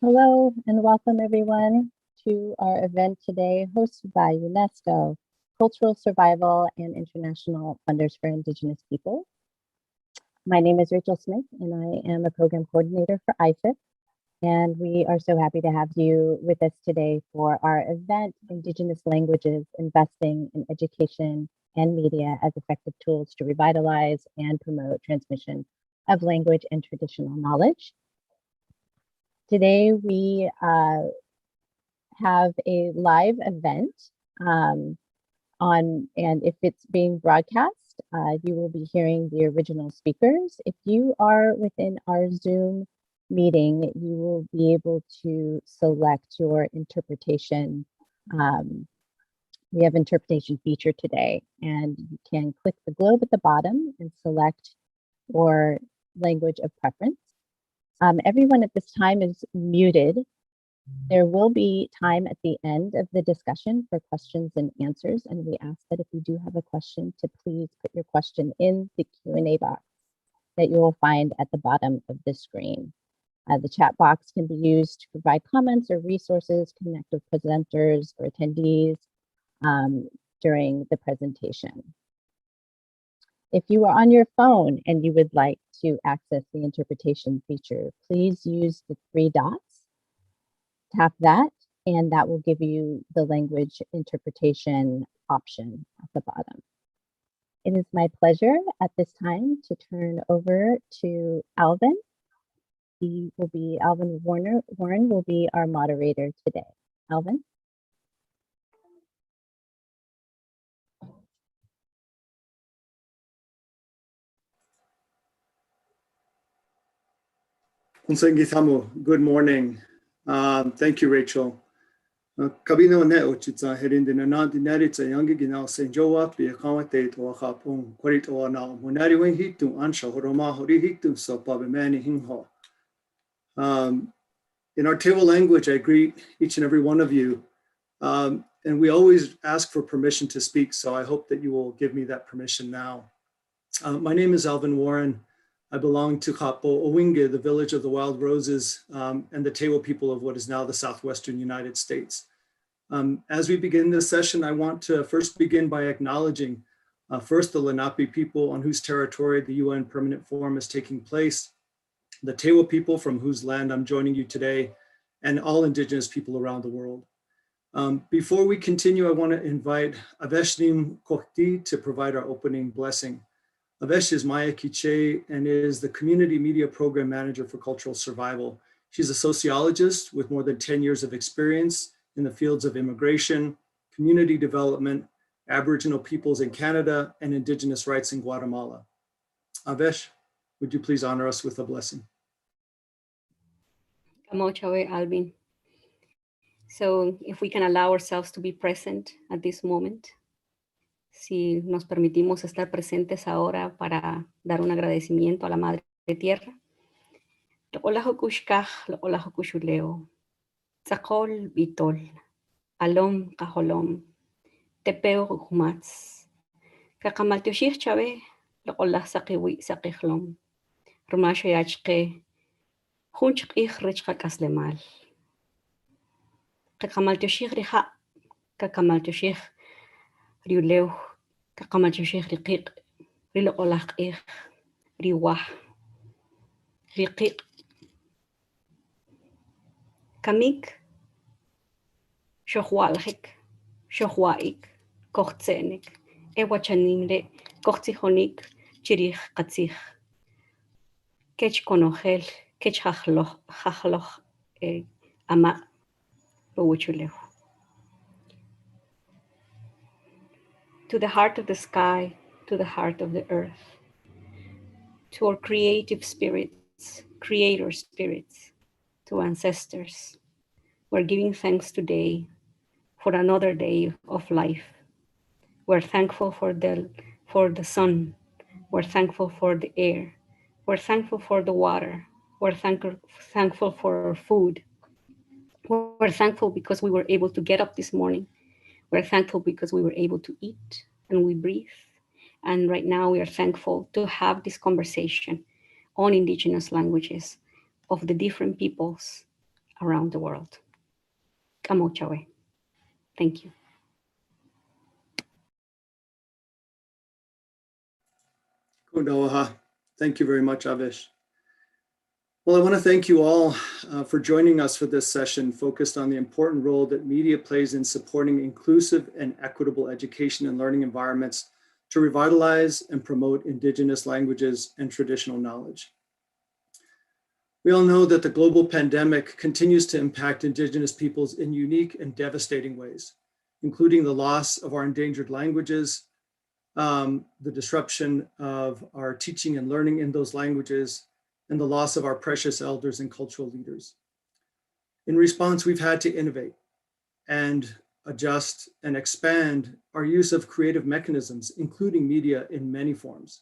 Hello and welcome everyone to our event today hosted by UNESCO, Cultural Survival and International Funders for Indigenous People. My name is Rachel Smith and I am a program coordinator for IFIP. And we are so happy to have you with us today for our event, Indigenous Languages, Investing in Education and Media as Effective Tools to Revitalize and Promote Transmission of Language and Traditional Knowledge. Today we have a live event and if it's being broadcast, you will be hearing the original speakers. If you are within our Zoom meeting, you will be able to select your interpretation. We have interpretation feature today, and you can click the globe at the bottom and select your language of preference. Everyone at this time is muted. There will be time at the end of the discussion for questions and answers, and we ask that if you do have a question to please put your question in the Q&A box that you will find at the bottom of the screen. The chat box can be used to provide comments or resources, connect with presenters or attendees during the presentation. If you are on your phone and you would like to access the interpretation feature, please use the 3 dots. Tap that, and that will give you the language interpretation option at the bottom. It is my pleasure at this time to turn over to Alvin. Alvin Warren will be our moderator today. Alvin. Good morning. Thank you, Rachel. Kabino ne ochitsa herinde na nandi naritsa yangi ginao senjowa pi kawate to khapung korito na munari wen hitu ansha horoma hori hitu so pabemani hingho. In our table language, I greet each and every one of you. And we always ask for permission to speak, so I hope that you will give me that permission now. My name is Alvin Warren. I belong to Kapo Owinge, the village of the wild roses, and the Tewa people of what is now the southwestern United States. As we begin this session, I want to first begin by acknowledging first the Lenape people on whose territory the UN Permanent Forum is taking place, the Tewa people from whose land I'm joining you today, and all Indigenous people around the world. Before we continue, I want to invite Aveshnim Kokti to provide our opening blessing. Avesh is Maya Kiche and is the Community Media Program Manager for Cultural Survival. She's a sociologist with more than 10 years of experience in the fields of immigration, community development, Aboriginal peoples in Canada, and Indigenous rights in Guatemala. Avesh, would you please honor us with a blessing? Alvin. So if we can allow ourselves to be present at this moment, si nos permitimos estar presentes ahora para dar un agradecimiento a la Madre Tierra. Lo'ola hokushkaj, lo'ola hokushuleo, tzakol bitol, alom kaholom, tepeo humatz, kakamaltushir chabe, lo'ola sakiwi sakichlom, rumasho yachke, hunchk ich richka kaslemal. Kakamaltushir riha, kakamaltushir riuleo, kakamaltushir riqiq, rilo'olaq ich, riwah, riqiq. Kamik, shohwalhik, shohwaik, kochtzenik, ewachanimle, kochtzihonik, chirich katzich. Kech konogel, kech hachloch, ama, bawuchulehu. To the heart of the sky, to the heart of the earth, to our creative spirits, creator spirits, to ancestors, we're giving thanks today for another day of life. We're thankful for the sun. We're thankful for the air. We're thankful for the water. We're thankful for our food. We're thankful because we were able to get up this morning. We're thankful because we were able to eat and we breathe. And right now we are thankful to have this conversation on Indigenous languages of the different peoples around the world. Kamochawe. Thank you. Kunoaha. Thank you very much, Avish. Well, I want to thank you all for joining us for this session focused on the important role that media plays in supporting inclusive and equitable education and learning environments to revitalize and promote Indigenous languages and traditional knowledge. We all know that the global pandemic continues to impact Indigenous peoples in unique and devastating ways, including the loss of our endangered languages, the disruption of our teaching and learning in those languages, and the loss of our precious elders and cultural leaders. In response, we've had to innovate and adjust and expand our use of creative mechanisms, including media in many forms.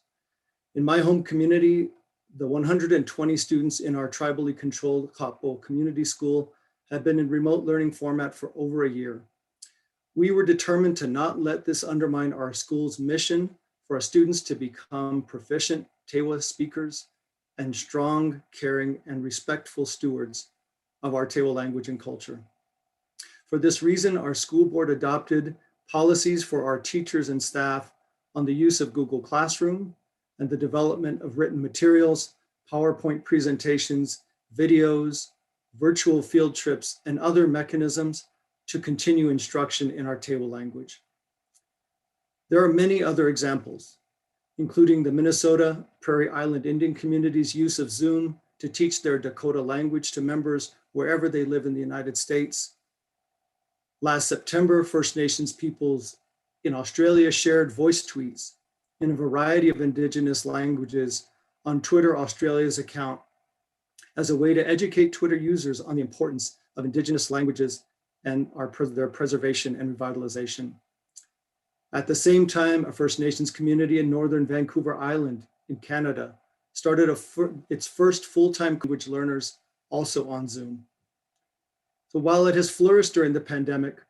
In my home community, the 120 students in our tribally controlled Kapo Community School have been in remote learning format for over a year. We were determined to not let this undermine our school's mission for our students to become proficient Tewa speakers and strong, caring, and respectful stewards of our Tewa language and culture. For this reason, our school board adopted policies for our teachers and staff on the use of Google Classroom and the development of written materials, PowerPoint presentations, videos, virtual field trips, and other mechanisms to continue instruction in our Tewa language. There are many other examples, including the Minnesota Prairie Island Indian community's use of Zoom to teach their Dakota language to members wherever they live in the United States. Last September, First Nations peoples in Australia shared voice tweets in a variety of Indigenous languages on Twitter Australia's account as a way to educate Twitter users on the importance of Indigenous languages and their preservation and revitalization. At the same time, a First Nations community in Northern Vancouver Island in Canada started its first full-time language learners also on Zoom. So while it has flourished during the pandemic,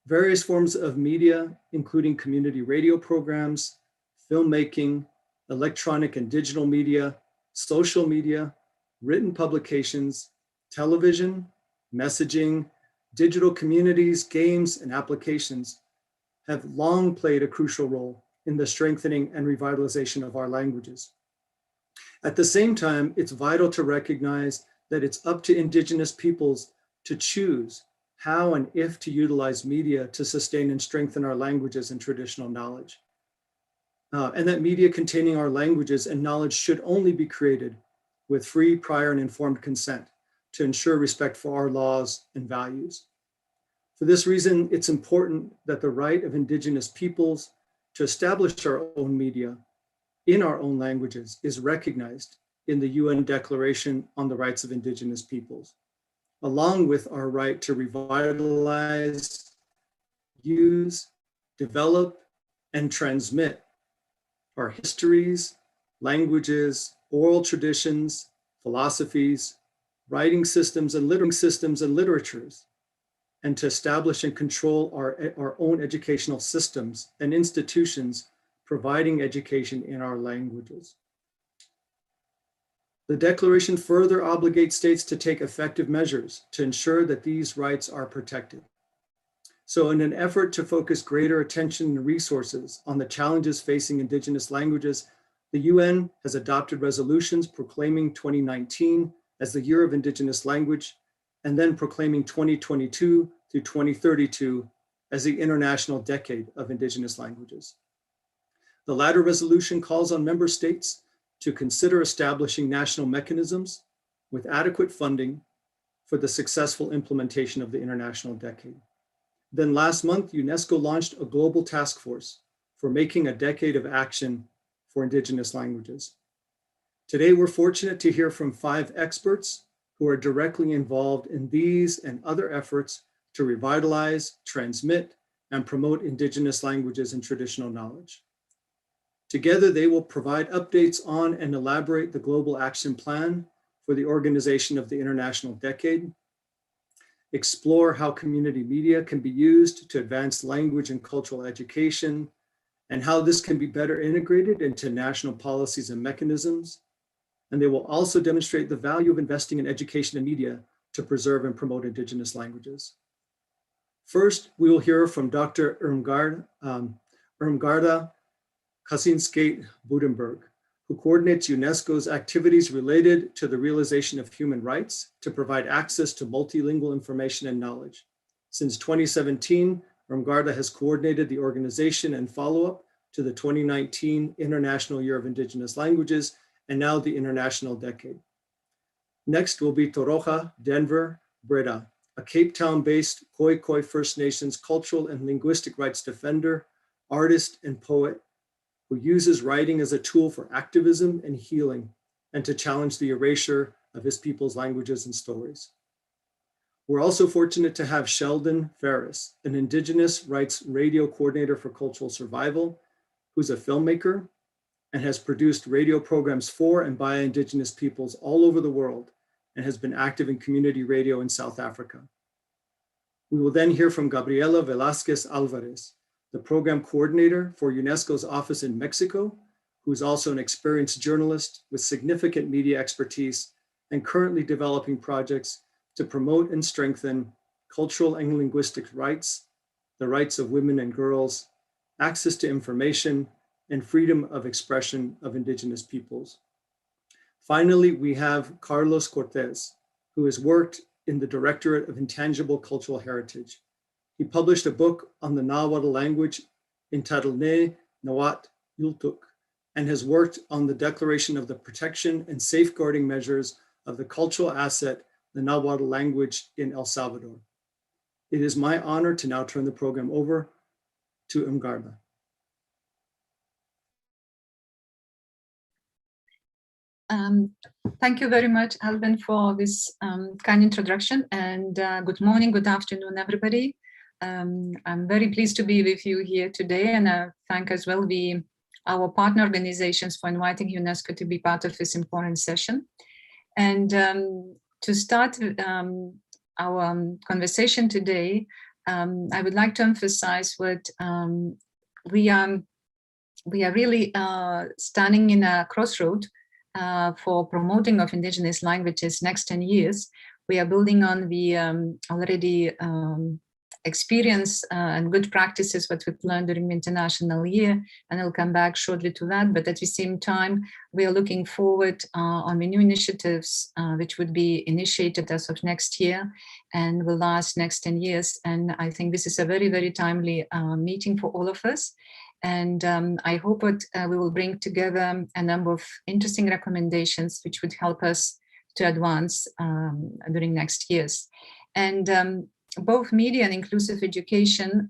various forms of media, including community radio programs, filmmaking, electronic and digital media, social media, written publications, television, messaging, digital communities, games, and applications have long played a crucial role in the strengthening and revitalization of our languages. At the same time, it's vital to recognize that it's up to Indigenous peoples to choose how and if to utilize media to sustain and strengthen our languages and traditional knowledge. And that media containing our languages and knowledge should only be created with free, prior, and informed consent to ensure respect for our laws and values. For this reason, it's important that the right of Indigenous peoples to establish our own media in our own languages is recognized in the UN Declaration on the Rights of Indigenous Peoples, along with our right to revitalize, use, develop, and transmit our histories, languages, oral traditions, philosophies, writing systems and literatures, and to establish and control our own educational systems and institutions providing education in our languages. The Declaration further obligates states to take effective measures to ensure that these rights are protected. So in an effort to focus greater attention and resources on the challenges facing Indigenous languages, the UN has adopted resolutions proclaiming 2019 as the Year of Indigenous Language, and then proclaiming 2022 through 2032 as the International Decade of Indigenous Languages. The latter resolution calls on member states to consider establishing national mechanisms with adequate funding for the successful implementation of the International Decade. Then last month, UNESCO launched a global task force for making a decade of action for Indigenous languages. Today, we're fortunate to hear from 5 experts who are directly involved in these and other efforts to revitalize, transmit, and promote Indigenous languages and traditional knowledge. Together, they will provide updates on and elaborate the global action plan for the organization of the International Decade, explore how community media can be used to advance language and cultural education, and how this can be better integrated into national policies and mechanisms. And they will also demonstrate the value of investing in education and media to preserve and promote Indigenous languages. First, we will hear from Dr. Irmgarda Kasinskaite-Buddeberg, who coordinates UNESCO's activities related to the realization of human rights to provide access to multilingual information and knowledge. Since 2017, Irmgarda has coordinated the organization and follow-up to the 2019 International Year of Indigenous Languages and now the International Decade. Next will be Toroja Denver Breda, a Cape Town-based Khoi First Nations cultural and linguistic rights defender, artist, and poet who uses writing as a tool for activism and healing and to challenge the erasure of his people's languages and stories. We're also fortunate to have Shaldon Ferris, an Indigenous rights radio coordinator for cultural survival, who's a filmmaker and has produced radio programs for and by Indigenous peoples all over the world and has been active in community radio in South Africa. We will then hear from Gabriela Velázquez Álvarez, the program coordinator for UNESCO's office in Mexico, who is also an experienced journalist with significant media expertise and currently developing projects to promote and strengthen cultural and linguistic rights, the rights of women and girls, access to information, and freedom of expression of Indigenous peoples. Finally, we have Carlos Cortez, who has worked in the Directorate of Intangible Cultural Heritage. He published a book on the Nahuatl language entitled Ne Nawat Yultuk, and has worked on the declaration of the protection and safeguarding measures of the cultural asset, the Nahuatl language in El Salvador. It is my honor to now turn the program over to Irmgarda. Thank you very much, Alvin, for this kind introduction, and good morning, good afternoon, everybody. I'm very pleased to be with you here today, and I thank as well our partner organizations for inviting UNESCO to be part of this important session. And to start our conversation today, I would like to emphasize what we are really standing in a crossroad for promoting of Indigenous languages next 10 years. We are building on the already experience and good practices what we've learned during the International Year, and I'll come back shortly to that. But at the same time, we are looking forward on the new initiatives which would be initiated as of next year and will last next 10 years. And I think this is a very, very timely meeting for all of us. And I hope that we will bring together a number of interesting recommendations which would help us to advance during next years. And both media and inclusive education,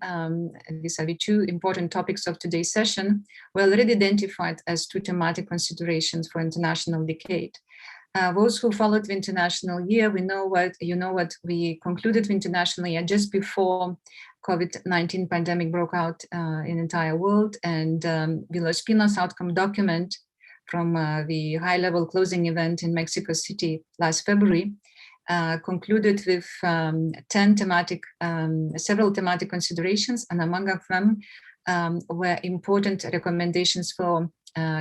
these are the two important topics of today's session, were already identified as two thematic considerations for International Decade. Those who followed the International Year, we know what we concluded the International Year just before COVID-19 pandemic broke out in the entire world, and the Spino's outcome document from the high-level closing event in Mexico City last February concluded with several thematic considerations, and among them were important recommendations for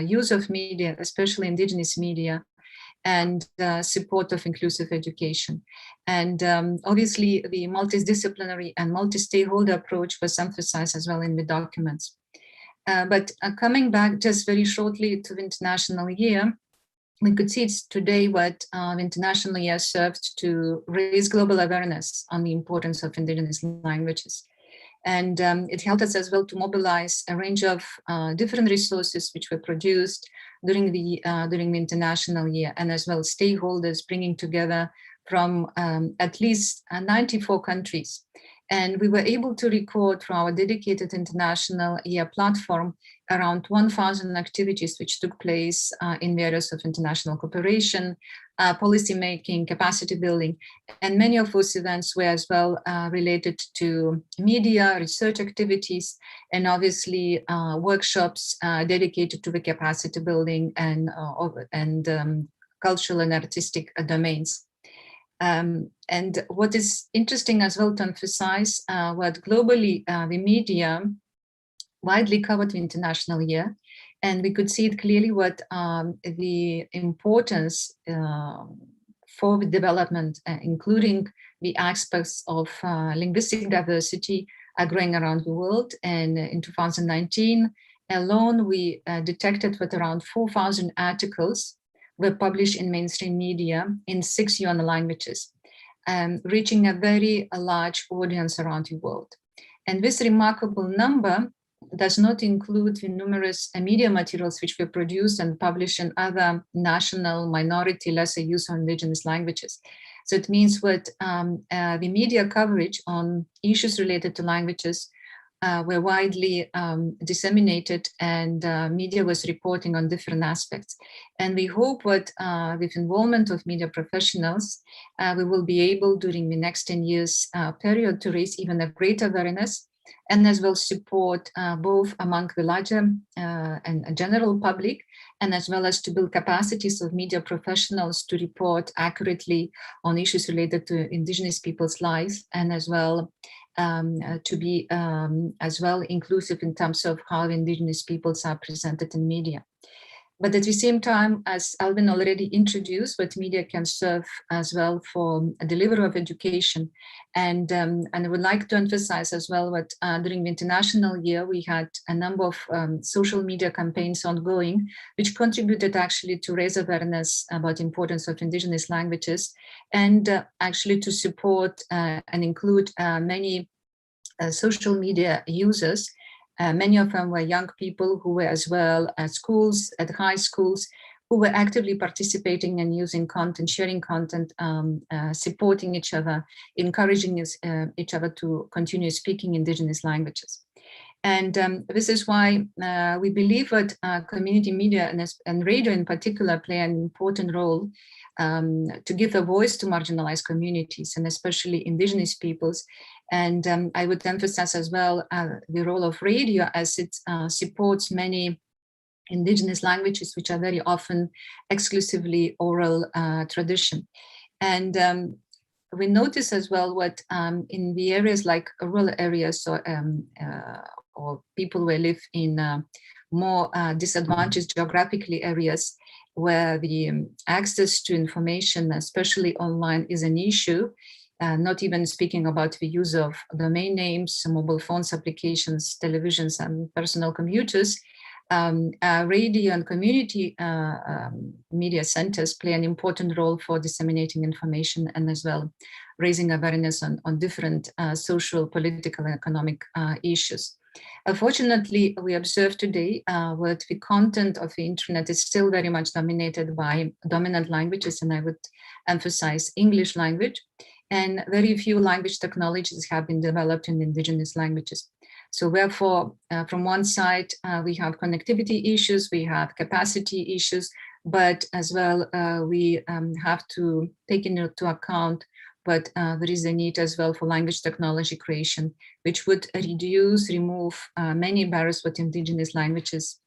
use of media, especially Indigenous media, and support of inclusive education. And obviously the multidisciplinary and multi-stakeholder approach was emphasized as well in the documents. But coming back just very shortly to the International Year, we could see today what the International Year served to raise global awareness on the importance of Indigenous languages. And it helped us as well to mobilize a range of different resources which were produced during the International Year, and as well stakeholders bringing together from at least 94 countries. And we were able to record through our dedicated International Year platform around 1,000 activities which took place in the areas of international cooperation, policy making, capacity building, and many of those events were as well related to media, research activities, and obviously workshops dedicated to the capacity building and cultural and artistic domains. And what is interesting as well to emphasize, what globally the media widely covered the International Year, and we could see it clearly what the importance for the development, including the aspects of linguistic diversity growing around the world. And in 2019 alone, we detected that around 4,000 articles were published in mainstream media in 6 UN languages, reaching a very large audience around the world. And this remarkable number does not include the numerous media materials which were produced and published in other national, minority, lesser used or indigenous languages. So it means that the media coverage on issues related to languages were widely disseminated, and media was reporting on different aspects. And we hope that with involvement of media professionals, we will be able during the next 10 years period to raise even a greater awareness, and as well support both among the larger and general public, and as well as to build capacities of media professionals to report accurately on issues related to Indigenous people's lives, and as well to be as well inclusive in terms of how Indigenous peoples are presented in media. But at the same time, as Alvin already introduced, what media can serve as well for a delivery of education. And I would like to emphasize as well that during the International Year, we had a number of social media campaigns ongoing, which contributed actually to raise awareness about the importance of Indigenous languages, and actually to support and include many social media users. Many of them were young people who were as well at schools, at high schools, who were actively participating and using content, sharing content, supporting each other, encouraging each other to continue speaking Indigenous languages. And this is why we believe that community media and radio in particular play an important role to give a voice to marginalized communities, and especially Indigenous peoples. And I would emphasize as well the role of radio, as it supports many Indigenous languages, which are very often exclusively oral tradition. And we notice as well what in the areas like rural areas or people who live in more disadvantaged geographically areas, where the access to information, especially online, is an issue, not even speaking about the use of domain names, mobile phones, applications, televisions, and personal computers. Radio and community media centers play an important role for disseminating information, and as well raising awareness on different social, political, and economic issues. Unfortunately, we observe today that the content of the internet is still very much dominated by dominant languages, and I would emphasize English language, and very few language technologies have been developed in Indigenous languages. So therefore, from one side, we have connectivity issues, we have capacity issues, but as well, we have to take into account but there is a need as well for language technology creation, which would remove many barriers that Indigenous languages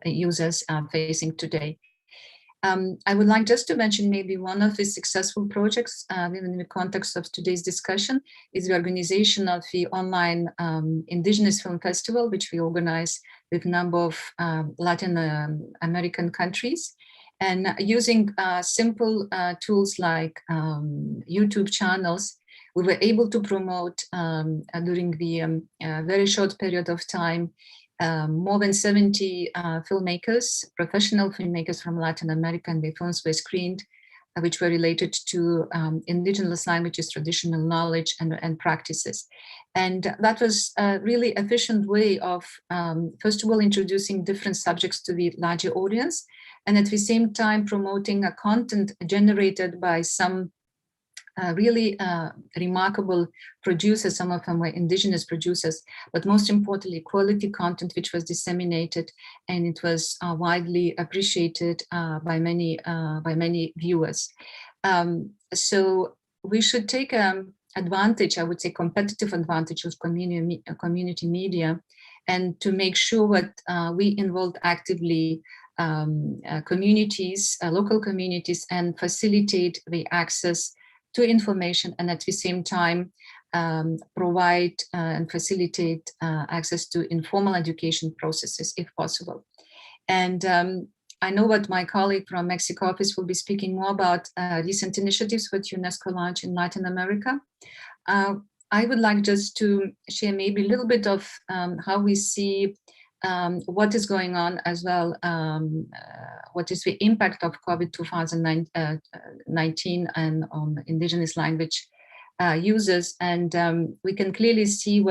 users are facing today. I would like just to mention maybe one of the successful projects within the context of today's discussion is the organization of the online Indigenous Film Festival, which we organize with a number of Latin American countries. And using simple tools like YouTube channels, we were able to promote during the very short period of time more than 70 filmmakers, professional filmmakers from Latin America, and their films were screened, which were related to Indigenous languages, traditional knowledge, and practices. And that was a really efficient way of, first of all, introducing different subjects to the larger audience, and at the same time promoting a content generated by some really remarkable producers. Some of them were Indigenous producers, but most importantly, quality content which was disseminated, and it was widely appreciated by many viewers. So we should take advantage, I would say competitive advantage of community media, and to make sure that we involve actively communities, local communities, and facilitate the access to information, and at the same time provide and facilitate access to informal education processes if possible. And I know what my colleague from Mexico office will be speaking more about recent initiatives what UNESCO launched in Latin America. I would like just to share maybe a little bit of how we see what is going on as well, what is the impact of COVID 2019 and on indigenous language users. And we can clearly see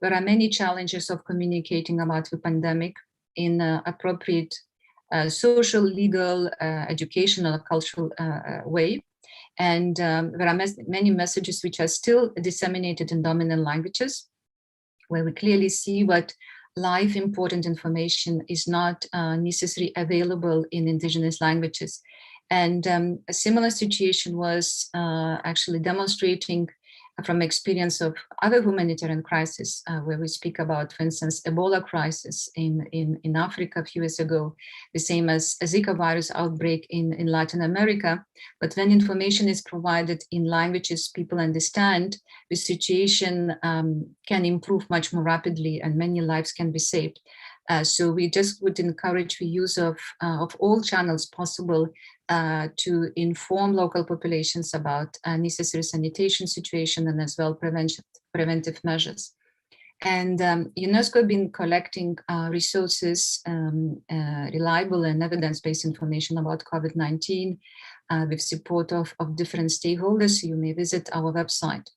there are many challenges of communicating about the pandemic in appropriate social, legal, educational, cultural way. And there are many messages which are still disseminated in dominant languages, where we clearly see what life important information is not necessarily available in indigenous languages. And a similar situation was actually demonstrating from experience of other humanitarian crises, where we speak about, for instance, Ebola crisis in Africa a few years ago, the same as a Zika virus outbreak in Latin America. But when information is provided in languages people understand, the situation can improve much more rapidly and many lives can be saved. So we just would encourage the use of all channels possible to inform local populations about necessary sanitation situation and as well preventive measures. And UNESCO has been collecting resources, reliable and evidence-based information about COVID-19 with support of different stakeholders. You may visit our website.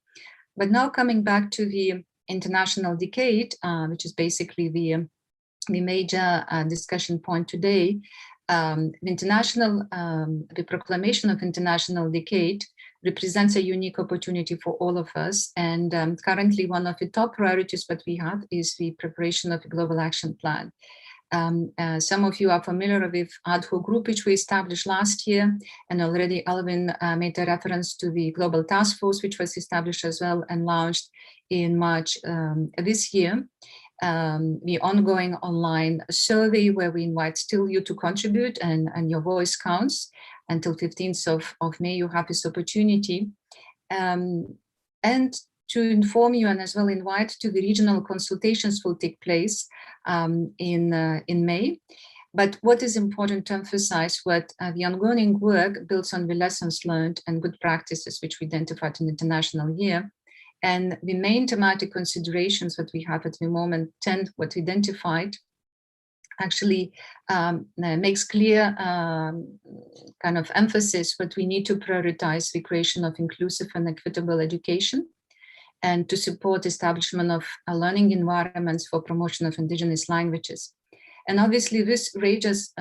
But now coming back to the International Decade, which is basically the major discussion point today, the proclamation of International Decade represents a unique opportunity for all of us. And currently one of the top priorities that we have is the preparation of a global action plan. Some of you are familiar with ad hoc group, which we established last year. And already Alvin made a reference to the global task force, which was established as well and launched in March this year. The ongoing online survey where we invite still you to contribute and your voice counts. Until 15th of May, you have this opportunity. And to inform you and as well invite to the regional consultations will take place in May. But what is important to emphasize, what the ongoing work builds on the lessons learned and good practices which we identified in the international year. And the main thematic considerations that we have at the moment, 10 what we identified, actually makes clear kind of emphasis what we need to prioritize the creation of inclusive and equitable education and to support establishment of learning environments for promotion of indigenous languages. And obviously this ranges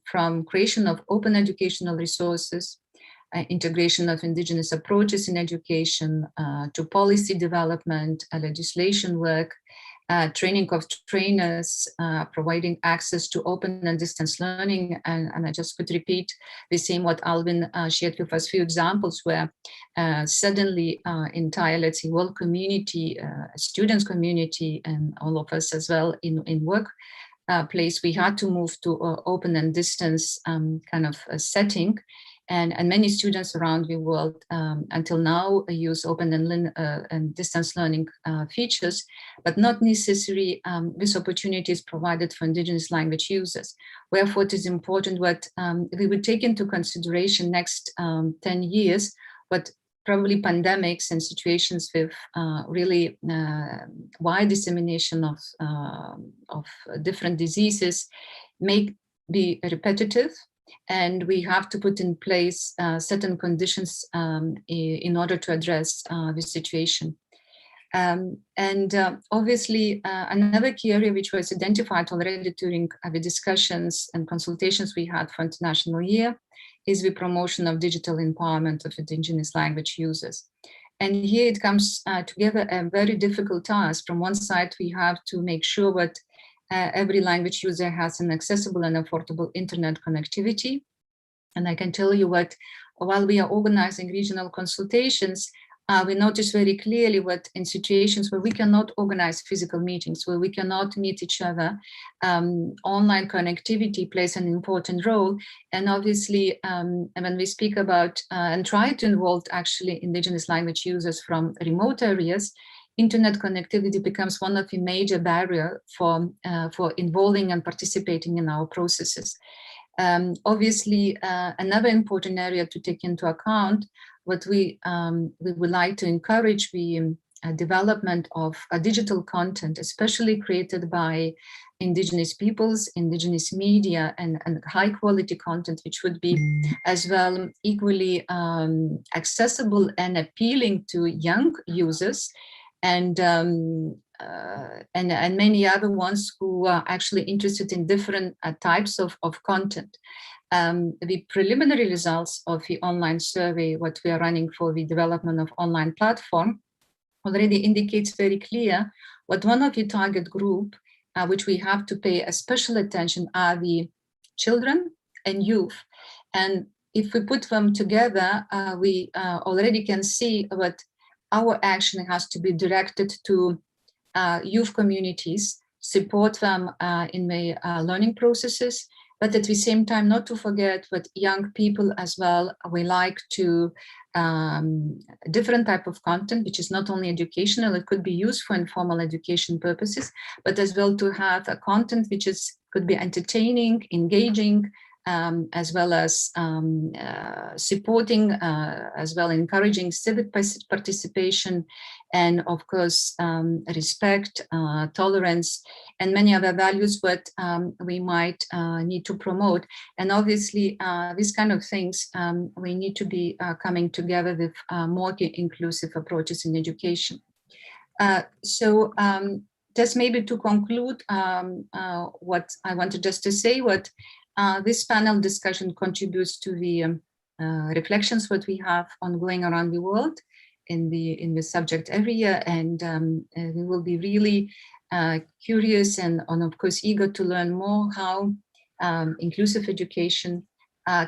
from creation of open educational resources, integration of indigenous approaches in education, to policy development, legislation work, training of trainers, providing access to open and distance learning. And I just could repeat the same what Alvin shared with us, few examples where suddenly entire, let's say, world community, students community, and all of us as well in work place, we had to move to open and distance kind of a setting. And many students around the world until now use open and distance learning features, but not necessarily this opportunity is provided for indigenous language users. Wherefore it is important what we would take into consideration next 10 years, but probably pandemics and situations with really wide dissemination of different diseases may be repetitive. And we have to put in place certain conditions in order to address this situation. Obviously, another key area which was identified already during the discussions and consultations we had for International Year is the promotion of digital empowerment of indigenous language users. And here it comes together a very difficult task. From one side, we have to make sure that every language user has an accessible and affordable internet connectivity. And I can tell you what, while we are organizing regional consultations, we notice very clearly what in situations where we cannot organize physical meetings, where we cannot meet each other, online connectivity plays an important role. And obviously, when we speak about and try to involve actually indigenous language users from remote areas, internet connectivity becomes one of the major barriers for involving and participating in our processes. Obviously, another important area to take into account, what we would like to encourage the development of digital content, especially created by Indigenous peoples, Indigenous media, and high quality content, which would be as well equally accessible and appealing to young users, and many other ones who are actually interested in different types of content. The preliminary results of the online survey, what we are running for the development of online platform, already indicates very clear what one of the target group, which we have to pay a special attention, are the children and youth. And if we put them together, we already can see what our action has to be directed to youth communities, support them in the learning processes, but at the same time, not to forget what young people as well, we like to different type of content, which is not only educational, it could be used for informal education purposes, but as well to have a content which could be entertaining, engaging, as well as supporting, as well encouraging civic participation, and of course respect, tolerance, and many other values what we might need to promote. And obviously these kind of things we need to be coming together with more inclusive approaches in education. So just maybe to conclude what I wanted just to say, what this panel discussion contributes to the reflections what we have ongoing around the world in the subject every year, and we will be really curious and of course eager to learn more how inclusive education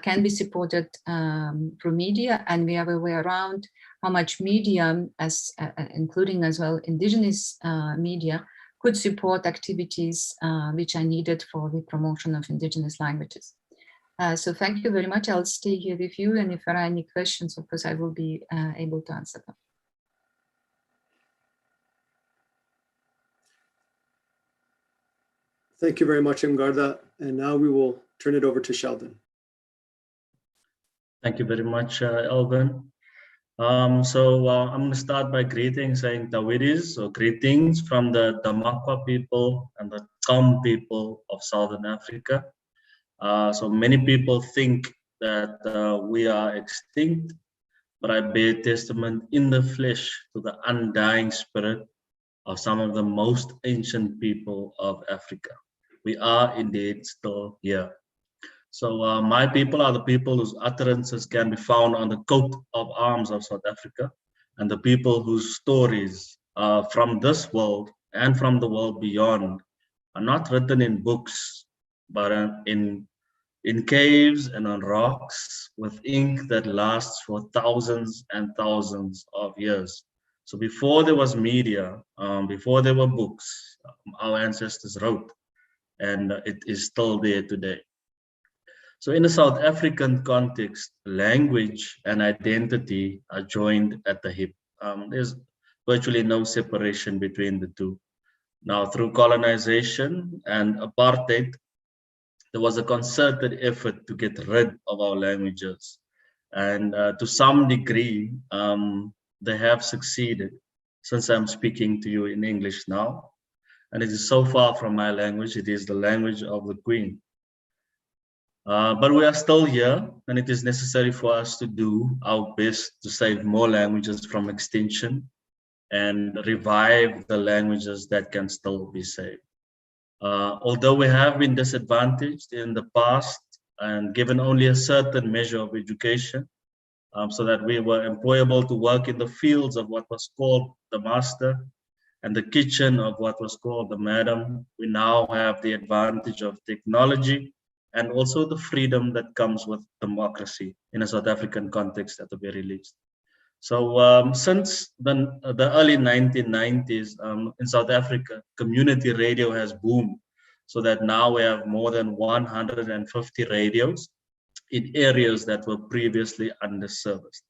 can be supported through media and the other way around, how much media, as including as well Indigenous media, could support activities which are needed for the promotion of Indigenous languages. So thank you very much. I'll stay here with you, and if there are any questions, of course, I will be able to answer them. Thank you very much, Irmgarda. And now we will turn it over to Shaldon. Thank you very much, Alvin. I'm going to start by saying Tawidis, or greetings from the Damakwa people and the Kam people of Southern Africa. So many people think that we are extinct, but I bear testament in the flesh to the undying spirit of some of the most ancient people of Africa. We are indeed still here. So my people are the people whose utterances can be found on the coat of arms of South Africa, and the people whose stories from this world and from the world beyond are not written in books, but in caves and on rocks with ink that lasts for thousands and thousands of years. So before there was media, before there were books, our ancestors wrote, and it is still there today. So in the South African context, language and identity are joined at the hip. There's virtually no separation between the two. Now, through colonization and apartheid, there was a concerted effort to get rid of our languages. And to some degree, they have succeeded, since I'm speaking to you in English now. And it is so far from my language, it is the language of the Queen. But we are still here, and it is necessary for us to do our best to save more languages from extinction and revive the languages that can still be saved. Although we have been disadvantaged in the past and given only a certain measure of education, so that we were employable to work in the fields of what was called the master and the kitchen of what was called the madam, we now have the advantage of technology and also the freedom that comes with democracy in a South African context at the very least. So since the early 1990s in South Africa, community radio has boomed, so that now we have more than 150 radios in areas that were previously underserviced.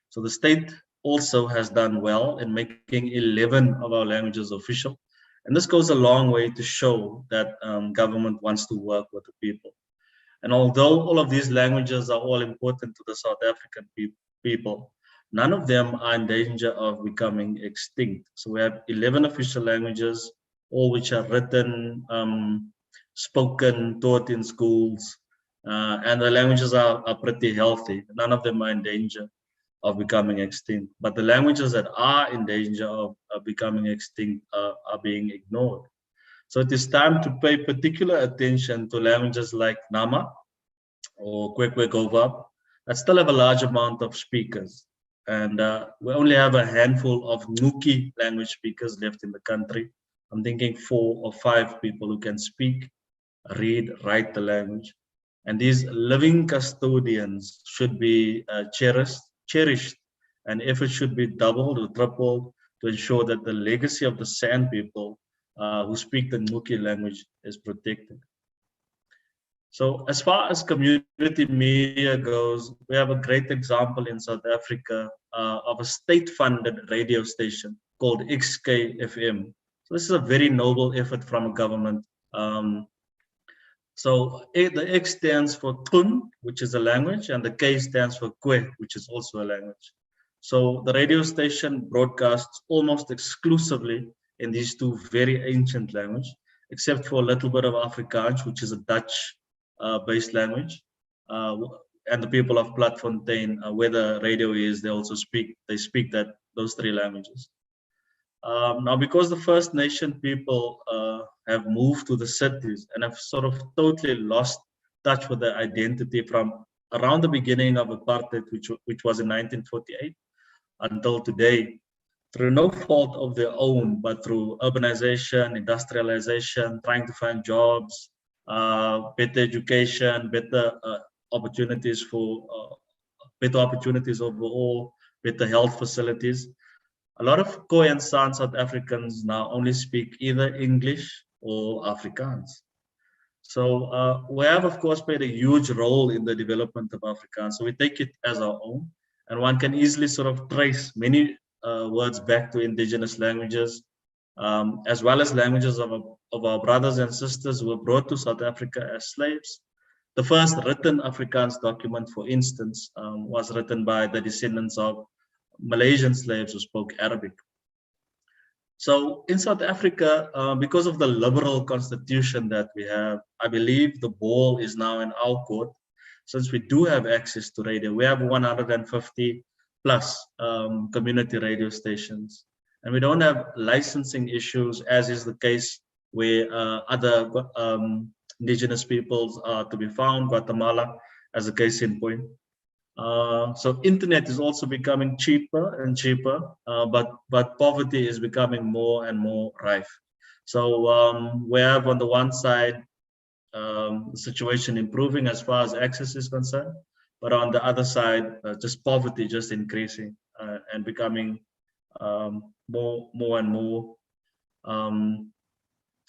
So the state also has done well in making 11 of our languages official. And this goes a long way to show that government wants to work with the people. And although all of these languages are all important to the South African people, none of them are in danger of becoming extinct. So we have 11 official languages, all which are written, spoken, taught in schools, and the languages are pretty healthy. None of them are in danger of becoming extinct. But the languages that are in danger of becoming extinct are being ignored. So it is time to pay particular attention to languages like Nama or Kwekwe that still have a large amount of speakers. And we only have a handful of Nuki language speakers left in the country. I'm thinking 4 or 5 people who can speak, read, write the language. And these living custodians should be cherished, and effort should be doubled or tripled to ensure that the legacy of the San people who speak the Nuki language is protected. So as far as community media goes, we have a great example in South Africa of a state-funded radio station called XK-FM. So this is a very noble effort from a government. So the X stands for Kun, which is a language, and the K stands for Kwe, which is also a language. So the radio station broadcasts almost exclusively in these two very ancient languages, except for a little bit of Afrikaans, which is a Dutch-based language. And the people of Platfontein, where the radio is, they also speak those 3 languages. Now, because the First Nation people have moved to the cities and have sort of totally lost touch with their identity from around the beginning of apartheid, which was in 1948, until today, through no fault of their own, but through urbanization, industrialization, trying to find jobs, better education, better opportunities overall, better health facilities. A lot of KhoiSan South Africans now only speak either English or Afrikaans. So we have, of course, played a huge role in the development of Afrikaans. So we take it as our own, and one can easily sort of trace many words back to indigenous languages, as well as languages of our brothers and sisters who were brought to South Africa as slaves. The first written Afrikaans document, for instance, was written by the descendants of Malaysian slaves who spoke Arabic. So in South Africa, because of the liberal constitution that we have, I believe the ball is now in our court. Since we do have access to radio, we have 150 plus community radio stations, and we don't have licensing issues, as is the case where other indigenous peoples are to be found, Guatemala as a case in point. So internet is also becoming cheaper and cheaper, but poverty is becoming more and more rife. So we have on the one side the situation improving as far as access is concerned, but on the other side, just poverty just increasing and becoming more and more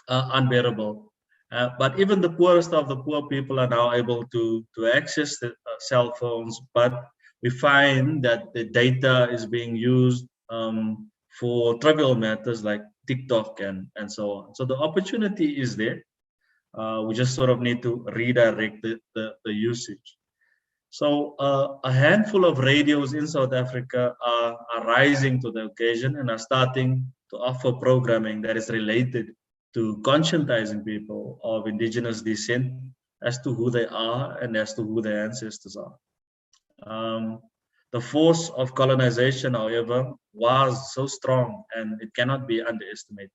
unbearable. But even the poorest of the poor people are now able to access the cell phones, but we find that the data is being used for trivial matters like TikTok and so on. So the opportunity is there. We just sort of need to redirect the usage. So a handful of radios in South Africa are rising to the occasion and are starting to offer programming that is related to conscientizing people of indigenous descent as to who they are and as to who their ancestors are. The force of colonization, however, was so strong and it cannot be underestimated.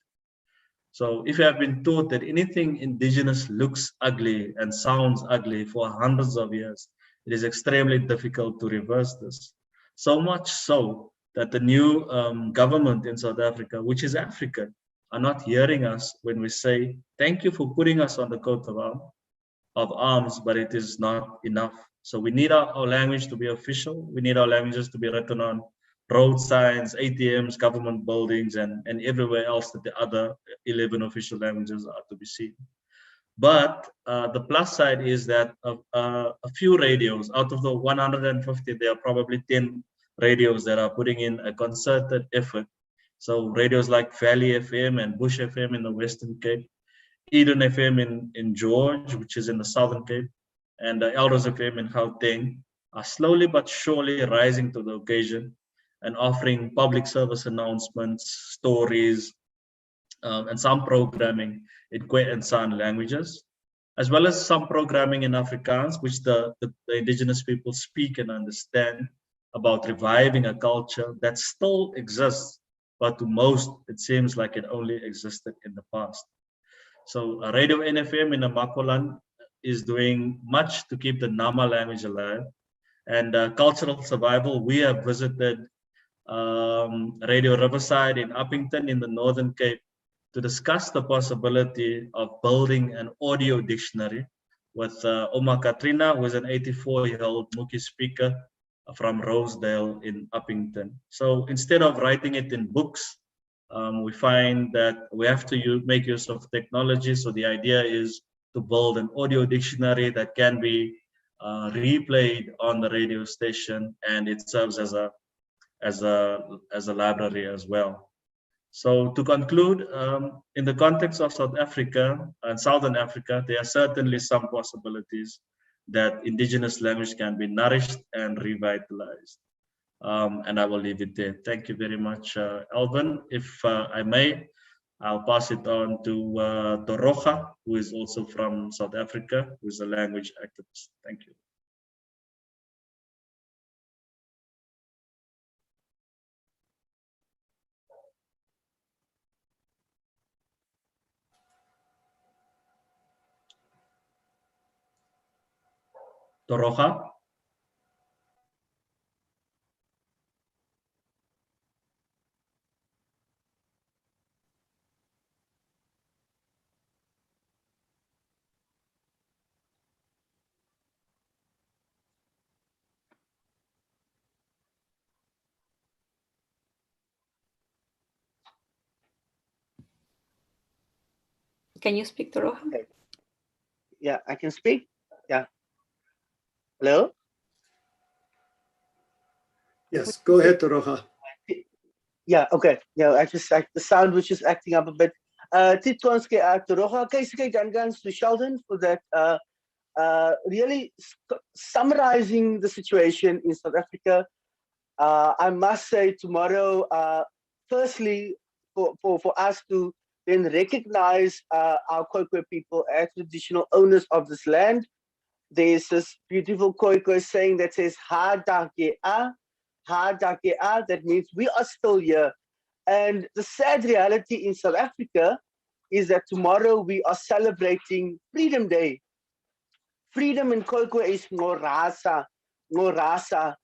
So if you have been taught that anything indigenous looks ugly and sounds ugly for hundreds of years, it is extremely difficult to reverse this. So much so that the new government in South Africa, which is African, are not hearing us when we say, thank you for putting us on the coat of arms, but it is not enough. So we need our language to be official. We need our languages to be written on road signs, ATMs, government buildings, and everywhere else that the other 11 official languages are to be seen. But the plus side is that a few radios, out of the 150, there are probably 10 radios that are putting in a concerted effort. So radios like Valley FM and Bush FM in the Western Cape, Eden FM in George, which is in the Southern Cape, and the Elders FM in Gauteng are slowly but surely rising to the occasion and offering public service announcements, stories, and some programming in KhoiSan languages, as well as some programming in Afrikaans, which the indigenous people speak and understand, about reviving a culture that still exists, but to most, it seems like it only existed in the past. So Radio NFM in Namakoland is doing much to keep the Nama language alive. And cultural survival, we have visited Radio Riverside in Uppington in the Northern Cape to discuss the possibility of building an audio dictionary with Oma Katrina, who is an 84-year-old Mookie speaker from Rosedale in Uppington. So instead of writing it in books, we find that we have to make use of technology. So the idea is to build an audio dictionary that can be replayed on the radio station, and it serves as a library as well. So to conclude, in the context of South Africa and Southern Africa, there are certainly some possibilities that indigenous language can be nourished and revitalized. And I will leave it there. Thank you very much, Alvin. If I may, I'll pass it on to Doroga, who is also from South Africa, who is a language activist. Thank you. Doroga? Can you speak, Doroga? Okay. Yeah, I can speak. Yeah. Hello? Yes, go ahead, Doroga. Yeah, okay. Yeah, the sound was just acting up a bit. Titwanske Doroga, Kasinskaite-Buddeberg to Shaldon for that really summarizing the situation in South Africa. I must say tomorrow, firstly, for us to then recognize our Khoisan people as traditional owners of this land. There's this beautiful Khoisan saying that says, Ha da ke a, that means we are still here. And the sad reality in South Africa is that tomorrow we are celebrating Freedom Day. Freedom in Khoisan is ngorasa.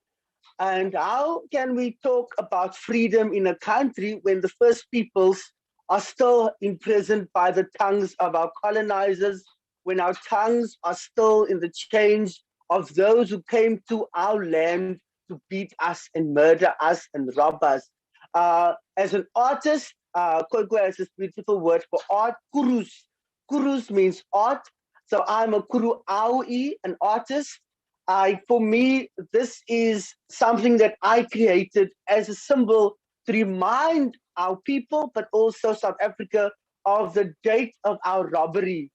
And how can we talk about freedom in a country when the first peoples are still imprisoned by the tongues of our colonizers, when our tongues are still in the chains of those who came to our land to beat us and murder us and rob us? As an artist, Khoisan has this beautiful word for art, kurus. Kurus means art. So I'm a kuru aui, an artist. For me, this is something that I created as a symbol to remind our people, but also South Africa, of the date of our robbery.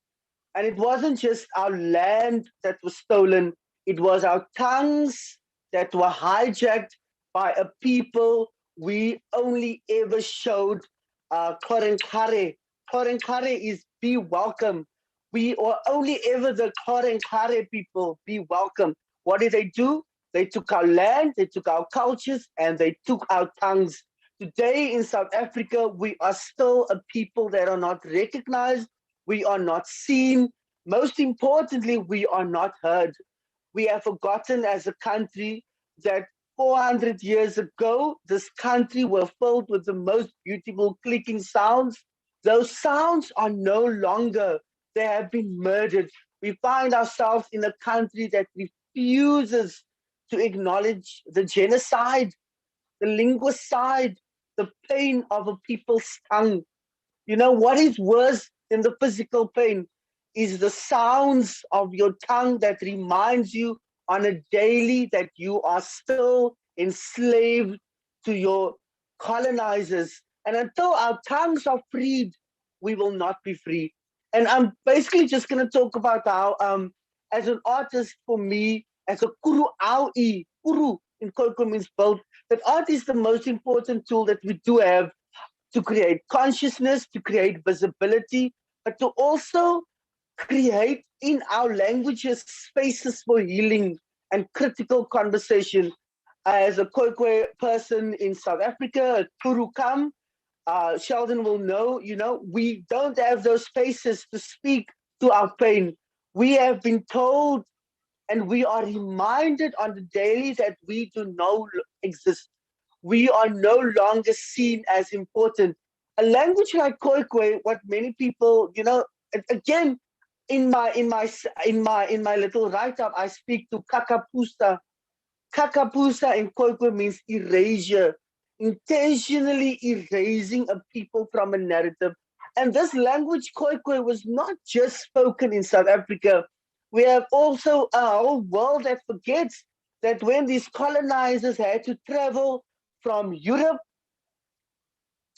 And it wasn't just our land that was stolen, it was our tongues that were hijacked by a people we only ever showed Khorenkare. Khorenkare is be welcome. We were only ever the Khorenkare people, be welcome. What did they do? They took our land, they took our cultures, and they took our tongues. Today in South Africa, we are still a people that are not recognized, we are not seen. Most importantly, we are not heard. We have forgotten as a country that 400 years ago, this country was filled with the most beautiful clicking sounds. Those sounds are no longer. They have been murdered. We find ourselves in a country that refuses to acknowledge the genocide, the linguicide, the pain of a people's tongue. You know, what is worse than the physical pain is the sounds of your tongue that reminds you on a daily that you are still enslaved to your colonizers. And until our tongues are freed, we will not be free. And I'm basically just going to talk about how as an artist, for me, as a kuru aui, kuru in Khoisan means build, that art is the most important tool that we do have to create consciousness, to create visibility, but to also create in our languages spaces for healing and critical conversation. As a Khoisan person in South Africa, a Kuru Kam, Shaldon will know, we don't have those spaces to speak to our pain. We have been told and we are reminded on the daily that we do not exist. We are no longer seen as important. A language like Khoisan, what many people, again, in my little write-up, I speak to kakapusa. Kakapusa in Khoisan means erasure, intentionally erasing a people from a narrative. And this language, Khoisan, was not just spoken in South Africa. We have also a whole world that forgets that when these colonizers had to travel from Europe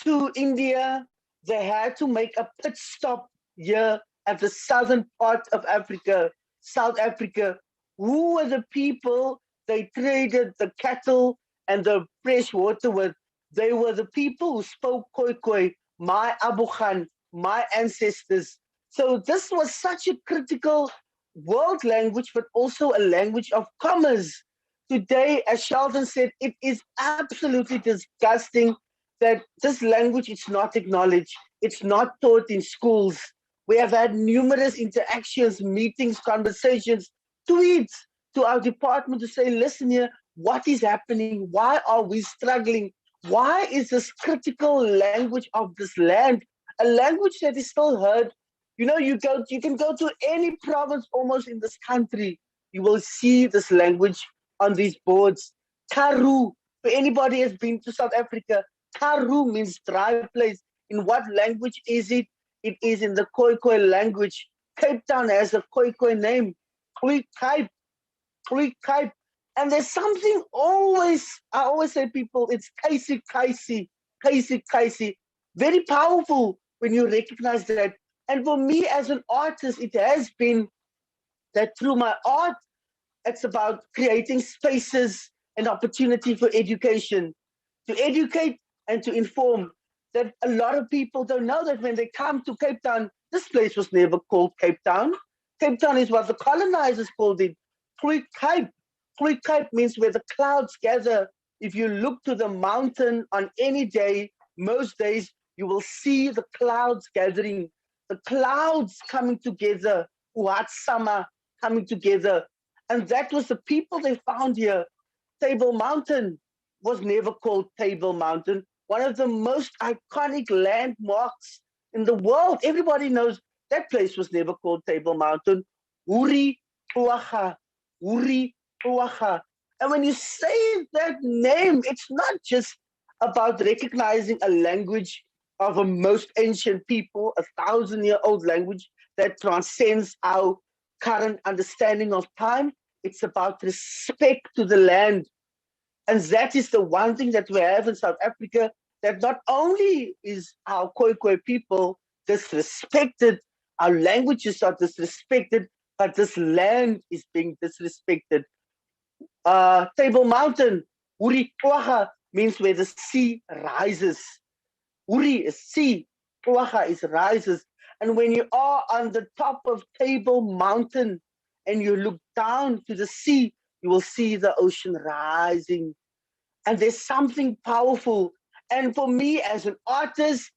to India, they had to make a pit stop here at the southern part of Africa, South Africa. Who were the people they traded the cattle and the fresh water with? They were the people who spoke Khoisan, my Abuchan, my ancestors. So this was such a critical world language, but also a language of commerce. Today, as Shaldon said, it is absolutely disgusting that this language is not acknowledged. It's not taught in schools. We have had numerous interactions, meetings, conversations, tweets to our department to say, listen here, what is happening? Why are we struggling? Why is this critical language of this land a language that is still heard? You can go to any province almost in this country, you will see this language on these boards. Karu, for anybody has been to South Africa, Karu means dry place. In what language is it? It is in the Khoisan language. Cape Town has a Khoisan name, Khoisan. And there's something I always say people, it's Kaisi. Very powerful when you recognize that. And for me as an artist, it has been that through my art, it's about creating spaces and opportunity for education, to educate and to inform. That a lot of people don't know that when they come to Cape Town, this place was never called Cape Town. Cape Town is what the colonizers called it. Khoisan means where the clouds gather. If you look to the mountain on any day, most days, you will see the clouds gathering, the clouds coming together, Uatsama coming together. And that was the people they found here. Table Mountain was never called Table Mountain. One of the most iconic landmarks in the world. Everybody knows that place was never called Table Mountain. Uri Tuacha. And when you say that name, it's not just about recognizing a language of a most ancient people, 1,000-year-old language that transcends our current understanding of time. It's about respect to the land. And that is the one thing that we have in South Africa, that not only is our Khoisan people disrespected, our languages are disrespected, but this land is being disrespected. Table Mountain, Uri Tuacha, means where the sea rises. Uri is sea, Tuacha is rises. And when you are on the top of Table Mountain and you look down to the sea, you will see the ocean rising. And there's something powerful. And for me as an artist,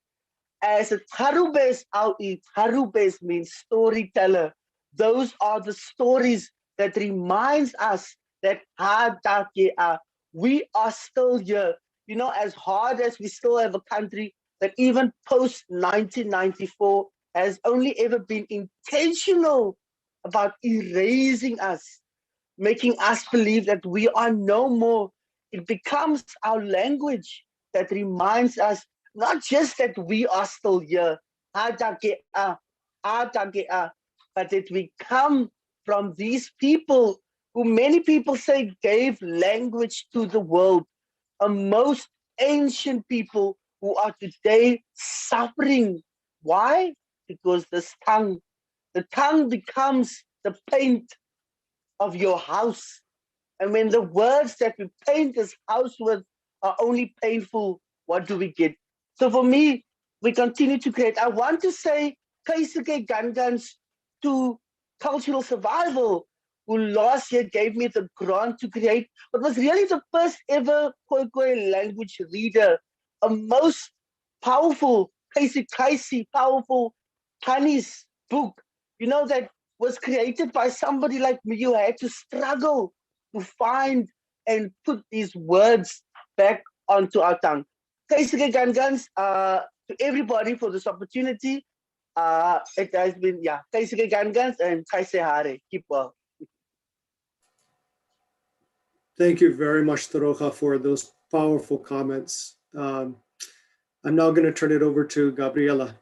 as a Tharubes Aui, Tharubes means storyteller. Those are the stories that reminds us that we are still here. As hard as we still have a country that even post 1994 has only ever been intentional about erasing us, making us believe that we are no more. It becomes our language that reminds us not just that we are still here, but that we come from these people who many people say gave language to the world, a most ancient people who are today suffering. Why? Because the tongue becomes the paint of your house. And when the words that we paint this house with are only painful, what do we get? So for me, we continue to create. I want to say KhoiSan to Cultural Survival, who last year gave me the grant to create what was really the first ever Khoi language reader, a most powerful, powerful Chinese book, you know, that was created by somebody like me. You had to struggle to find and put these words back onto our tongue. To everybody for this opportunity. It has been, yeah, and Kaisehare. Keep well. Thank you very much, Taroja, for those powerful comments. I'm now going to turn it over to Gabriela.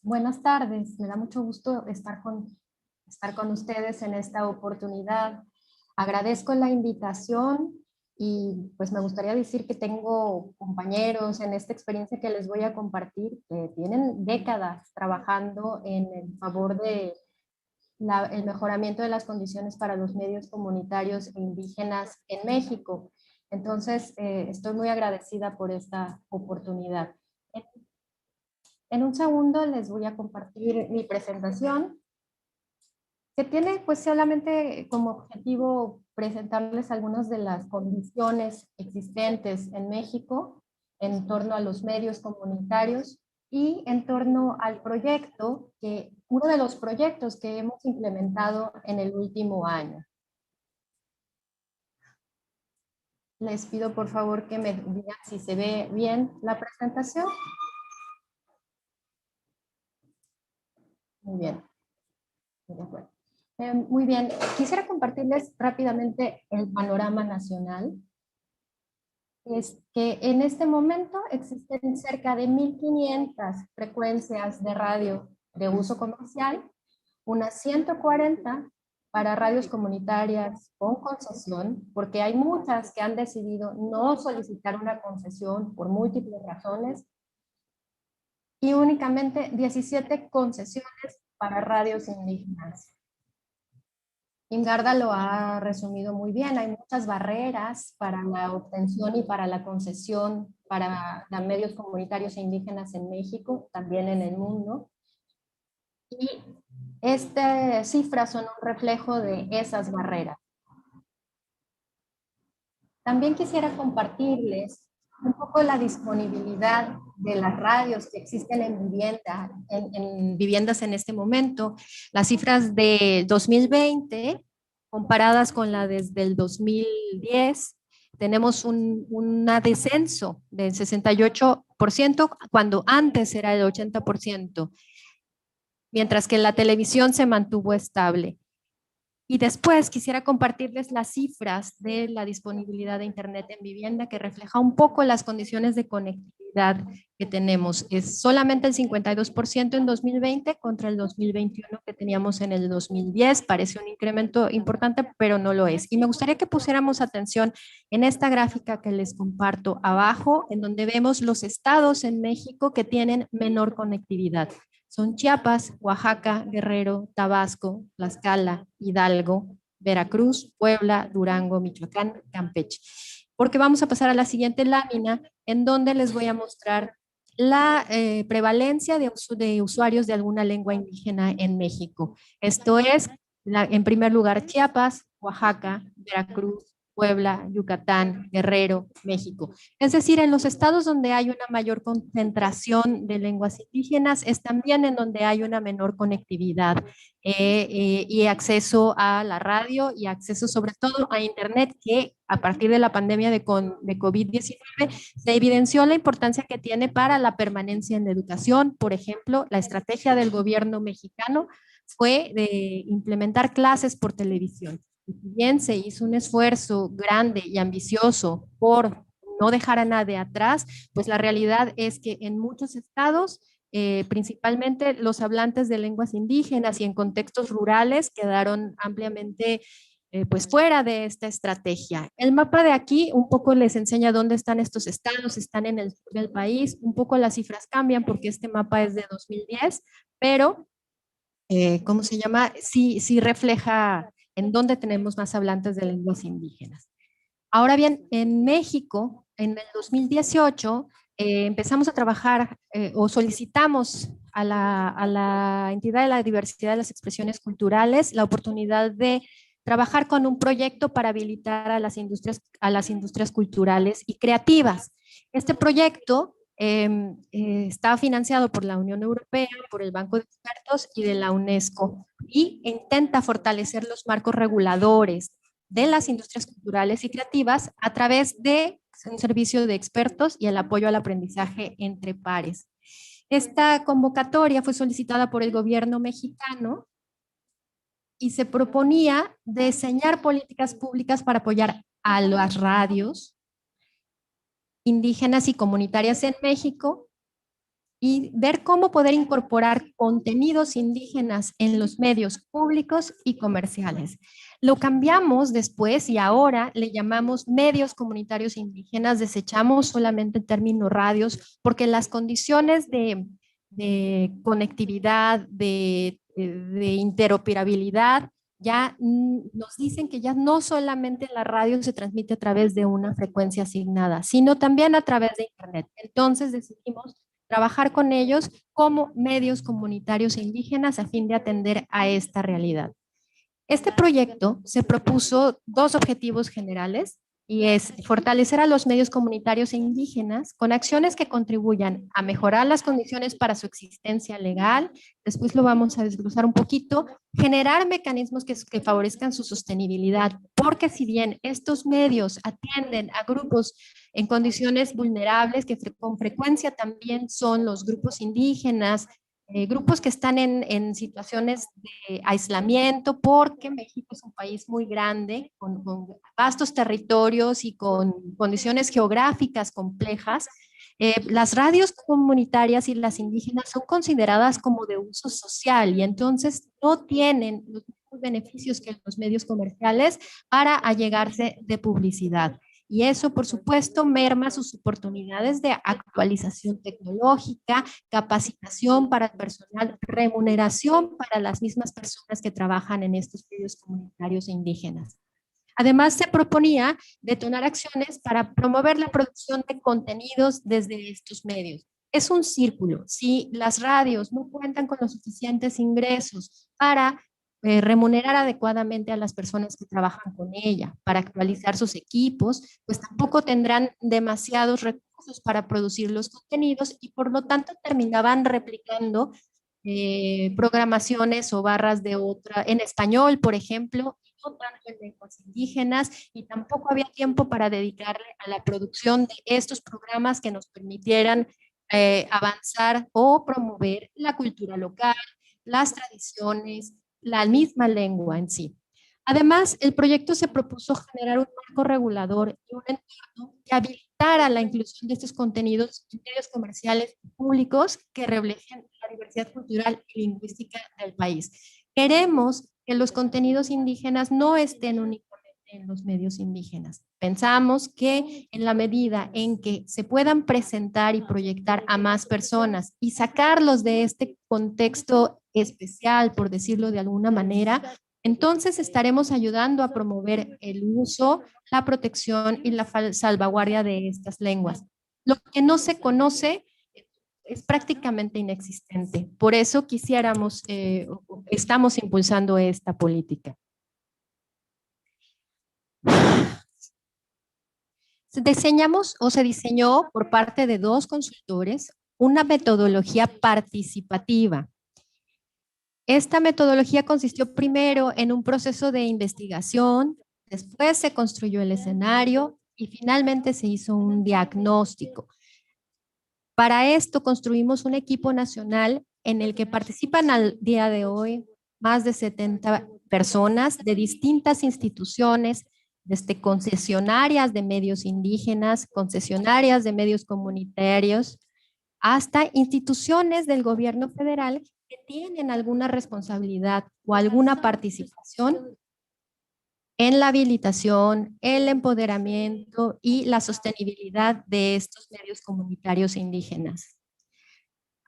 Buenas tardes, me da mucho gusto estar con ustedes en esta oportunidad. Agradezco la invitación y pues me gustaría decir que tengo compañeros en esta experiencia que les voy a compartir que tienen décadas trabajando en el favor de el mejoramiento de las condiciones para los medios comunitarios e indígenas en México. Entonces, estoy muy agradecida por esta oportunidad. En un segundo les voy a compartir mi presentación, que tiene pues solamente como objetivo presentarles algunas de las condiciones existentes en México en torno a los medios comunitarios y en torno al proyecto, uno de los proyectos que hemos implementado en el último año. Les pido por favor que me digan si se ve bien la presentación. Muy bien. Muy bien. Quisiera compartirles rápidamente el panorama nacional. Es que en este momento existen cerca de 1,500 frecuencias de radio de uso comercial, unas 140 para radios comunitarias con concesión, porque hay muchas que han decidido no solicitar una concesión por múltiples razones, y únicamente 17 concesiones para radios indígenas. Irmgarda lo ha resumido muy bien, hay muchas barreras para la obtención y para la concesión para los medios comunitarios e indígenas en México, también en el mundo. Y estas cifras son un reflejo de esas barreras. También quisiera compartirles un poco la disponibilidad de las radios que existen en viviendas en este momento. Las cifras de 2020, comparadas con la desde el 2010, tenemos un descenso del 68%, cuando antes era el 80%, mientras que la televisión se mantuvo estable. Y después quisiera compartirles las cifras de la disponibilidad de Internet en vivienda, que refleja un poco las condiciones de conectividad que tenemos. Es solamente el 52% en 2020 contra el 2021 que teníamos en el 2010. Parece un incremento importante, pero no lo es. Y me gustaría que pusiéramos atención en esta gráfica que les comparto abajo, en donde vemos los estados en México que tienen menor conectividad. Son Chiapas, Oaxaca, Guerrero, Tabasco, Tlaxcala, Hidalgo, Veracruz, Puebla, Durango, Michoacán, Campeche. Porque vamos a pasar a la siguiente lámina, en donde les voy a mostrar la prevalencia de usuarios de alguna lengua indígena en México. Esto es, en primer lugar, Chiapas, Oaxaca, Veracruz, Puebla, Yucatán, Guerrero, México. Es decir, en los estados donde hay una mayor concentración de lenguas indígenas es también en donde hay una menor conectividad y acceso a la radio y acceso sobre todo a Internet, que a partir de la pandemia de COVID-19 se evidenció la importancia que tiene para la permanencia en la educación. Por ejemplo, la estrategia del gobierno mexicano fue de implementar clases por televisión. Si bien se hizo un esfuerzo grande y ambicioso por no dejar a nadie atrás, pues la realidad es que en muchos estados, principalmente los hablantes de lenguas indígenas y en contextos rurales, quedaron ampliamente pues fuera de esta estrategia. El mapa de aquí un poco les enseña dónde están estos estados, están en el sur del país, un poco las cifras cambian porque este mapa es de 2010, pero, ¿cómo se llama? Sí refleja en dónde tenemos más hablantes de lenguas indígenas. Ahora bien, en México, en el 2018, empezamos a trabajar o solicitamos a la entidad de la diversidad de las expresiones culturales la oportunidad de trabajar con un proyecto para habilitar a las industrias culturales y creativas. Este proyecto está financiado por la Unión Europea, por el Banco de Expertos y de la UNESCO y intenta fortalecer los marcos reguladores de las industrias culturales y creativas a través de un servicio de expertos y el apoyo al aprendizaje entre pares. Esta convocatoria fue solicitada por el gobierno mexicano y se proponía diseñar políticas públicas para apoyar a las radios indígenas y comunitarias en México y ver cómo poder incorporar contenidos indígenas en los medios públicos y comerciales. Lo cambiamos después y ahora le llamamos medios comunitarios indígenas, desechamos solamente el término radios porque las condiciones de conectividad, de interoperabilidad, ya nos dicen que ya no solamente la radio se transmite a través de una frecuencia asignada, sino también a través de Internet. Entonces decidimos trabajar con ellos como medios comunitarios e indígenas a fin de atender a esta realidad. Este proyecto se propuso dos objetivos generales y es fortalecer a los medios comunitarios e indígenas con acciones que contribuyan a mejorar las condiciones para su existencia legal, después lo vamos a desglosar un poquito, generar mecanismos que favorezcan su sostenibilidad, porque si bien estos medios atienden a grupos en condiciones vulnerables, que con frecuencia también son los grupos indígenas, grupos que están en situaciones de aislamiento, porque México es un país muy grande, con vastos territorios y con condiciones geográficas complejas. Las radios comunitarias y las indígenas son consideradas como de uso social y entonces no tienen los mismos beneficios que los medios comerciales para allegarse de publicidad. Y eso, por supuesto, merma sus oportunidades de actualización tecnológica, capacitación para el personal, remuneración para las mismas personas que trabajan en estos medios comunitarios e indígenas. Además, se proponía detonar acciones para promover la producción de contenidos desde estos medios. Es un círculo. Si las radios no cuentan con los suficientes ingresos para remunerar adecuadamente a las personas que trabajan con ella, para actualizar sus equipos, pues tampoco tendrán demasiados recursos para producir los contenidos y por lo tanto terminaban replicando programaciones o barras de otra, en español, por ejemplo, y no tanto en lenguas indígenas, y tampoco había tiempo para dedicarle a la producción de estos programas que nos permitieran avanzar o promover la cultura local, las tradiciones, la misma lengua en sí. Además, el proyecto se propuso generar un marco regulador y un entorno que habilitara la inclusión de estos contenidos en medios comerciales públicos que reflejen la diversidad cultural y lingüística del país. Queremos que los contenidos indígenas no estén únicamente en los medios indígenas. Pensamos que en la medida en que se puedan presentar y proyectar a más personas y sacarlos de este contexto especial, por decirlo de alguna manera, entonces estaremos ayudando a promover el uso, la protección y la salvaguardia de estas lenguas. Lo que no se conoce es prácticamente inexistente. Por eso quisiéramos, estamos impulsando esta política. Se diseñó por parte de dos consultores una metodología participativa. Esta metodología consistió primero en un proceso de investigación, después se construyó el escenario y finalmente se hizo un diagnóstico. Para esto construimos un equipo nacional en el que participan al día de hoy más de 70 personas de distintas instituciones, desde concesionarias de medios indígenas, concesionarias de medios comunitarios, hasta instituciones del gobierno federal que tienen alguna responsabilidad o alguna participación en la habilitación, el empoderamiento y la sostenibilidad de estos medios comunitarios indígenas.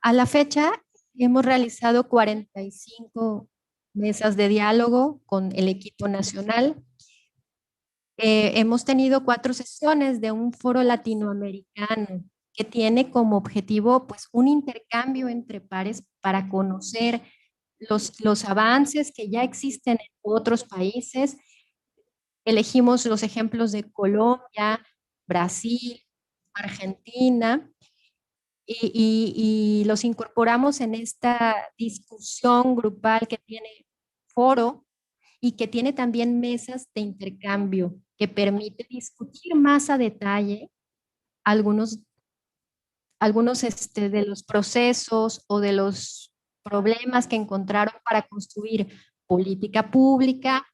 A la fecha, hemos realizado 45 mesas de diálogo con el equipo nacional. Hemos tenido 4 sesiones de un foro latinoamericano que tiene como objetivo pues, un intercambio entre pares para conocer los avances que ya existen en otros países. Elegimos los ejemplos de Colombia, Brasil, Argentina, y los incorporamos en esta discusión grupal que tiene foro y que tiene también mesas de intercambio que permite discutir más a detalle algunos de los procesos o de los problemas que encontraron para construir política pública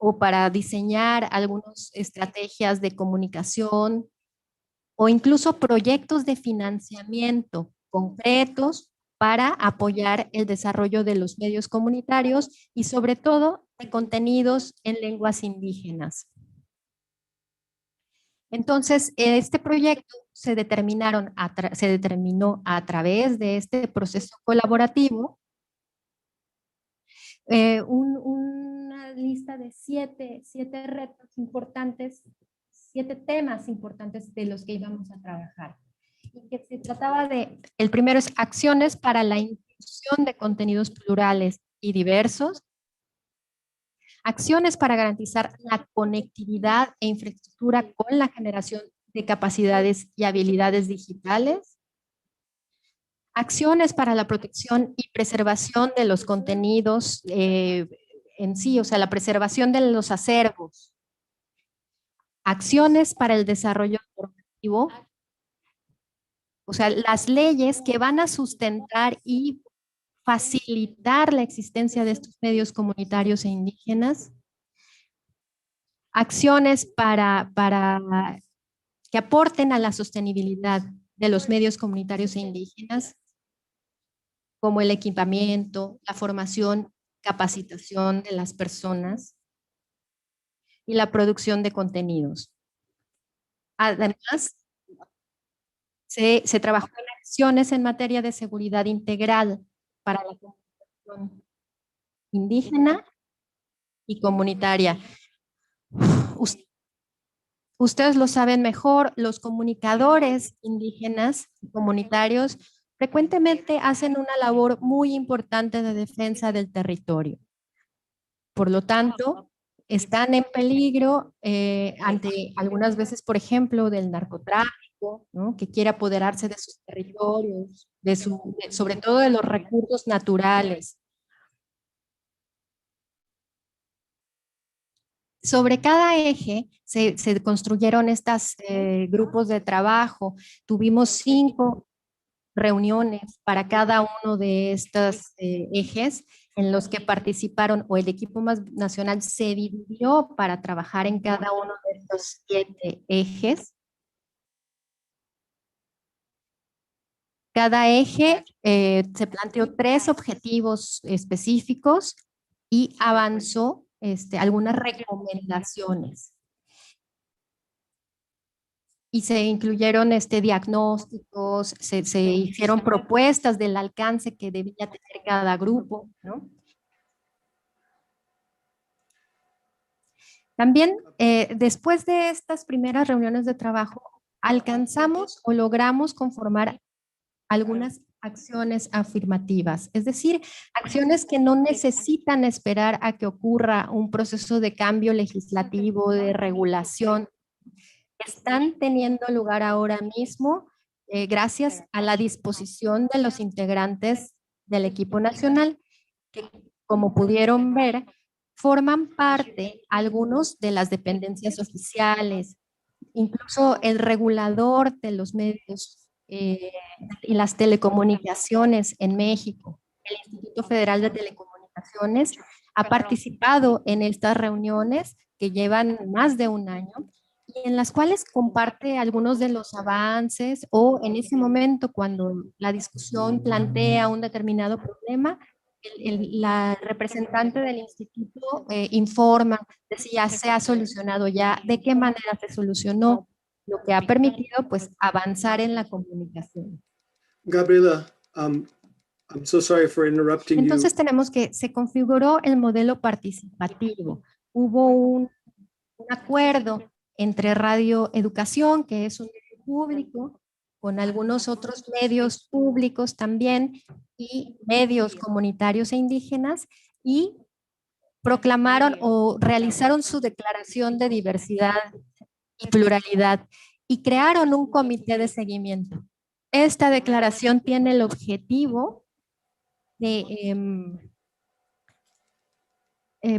o para diseñar algunas estrategias de comunicación o incluso proyectos de financiamiento concretos para apoyar el desarrollo de los medios comunitarios y sobre todo de contenidos en lenguas indígenas. Entonces, este proyecto se determinó a través de este proceso colaborativo una lista de 7 retos importantes, 7 temas importantes de los que íbamos a trabajar. Y que se trataba de, el primero es acciones para la inclusión de contenidos plurales y diversos, acciones para garantizar la conectividad e infraestructura con la generación de capacidades y habilidades digitales, acciones para la protección y preservación de los contenidos en sí, o sea, la preservación de los acervos, acciones para el desarrollo normativo, o sea, las leyes que van a sustentar y facilitar la existencia de estos medios comunitarios e indígenas, acciones para que aporten a la sostenibilidad de los medios comunitarios e indígenas, como el equipamiento, la formación, capacitación de las personas y la producción de contenidos. Además, se trabajó en acciones en materia de seguridad integral para la comunicación indígena y comunitaria. Ustedes lo saben mejor, los comunicadores indígenas y comunitarios frecuentemente hacen una labor muy importante de defensa del territorio. Por lo tanto, están en peligro ante algunas veces, por ejemplo, del narcotráfico, ¿no? Que quiere apoderarse de sus territorios, sobre todo de los recursos naturales. Sobre cada eje se construyeron estos grupos de trabajo. Tuvimos 5 reuniones para cada uno de estos ejes en los que participaron, o el equipo nacional se dividió para trabajar en cada uno de estos 7 ejes. Cada eje se planteó 3 objetivos específicos y avanzó algunas recomendaciones. Y se incluyeron diagnósticos, se hicieron propuestas del alcance que debía tener cada grupo, ¿no? También, después de estas primeras reuniones de trabajo, alcanzamos o logramos conformar algunas acciones afirmativas, es decir, acciones que no necesitan esperar a que ocurra un proceso de cambio legislativo, de regulación. Están teniendo lugar ahora mismo gracias a la disposición de los integrantes del equipo nacional, que como pudieron ver, forman parte algunos de las dependencias oficiales, incluso el regulador de los medios y las telecomunicaciones en México, el Instituto Federal de Telecomunicaciones, ha participado en estas reuniones que llevan más de un año y en las cuales comparte algunos de los avances o en ese momento cuando la discusión plantea un determinado problema, la representante del instituto informa de si ya se ha solucionado ya, de qué manera se solucionó, lo que ha permitido pues avanzar en la comunicación. Gabriela, I'm so sorry for interrupting you. Entonces tenemos que se configuró el modelo participativo. Hubo un acuerdo entre Radio Educación, que es un medio público, con algunos otros medios públicos también y medios comunitarios e indígenas, y proclamaron o realizaron su declaración de diversidad y pluralidad y crearon un comité de seguimiento. Esta declaración tiene el objetivo de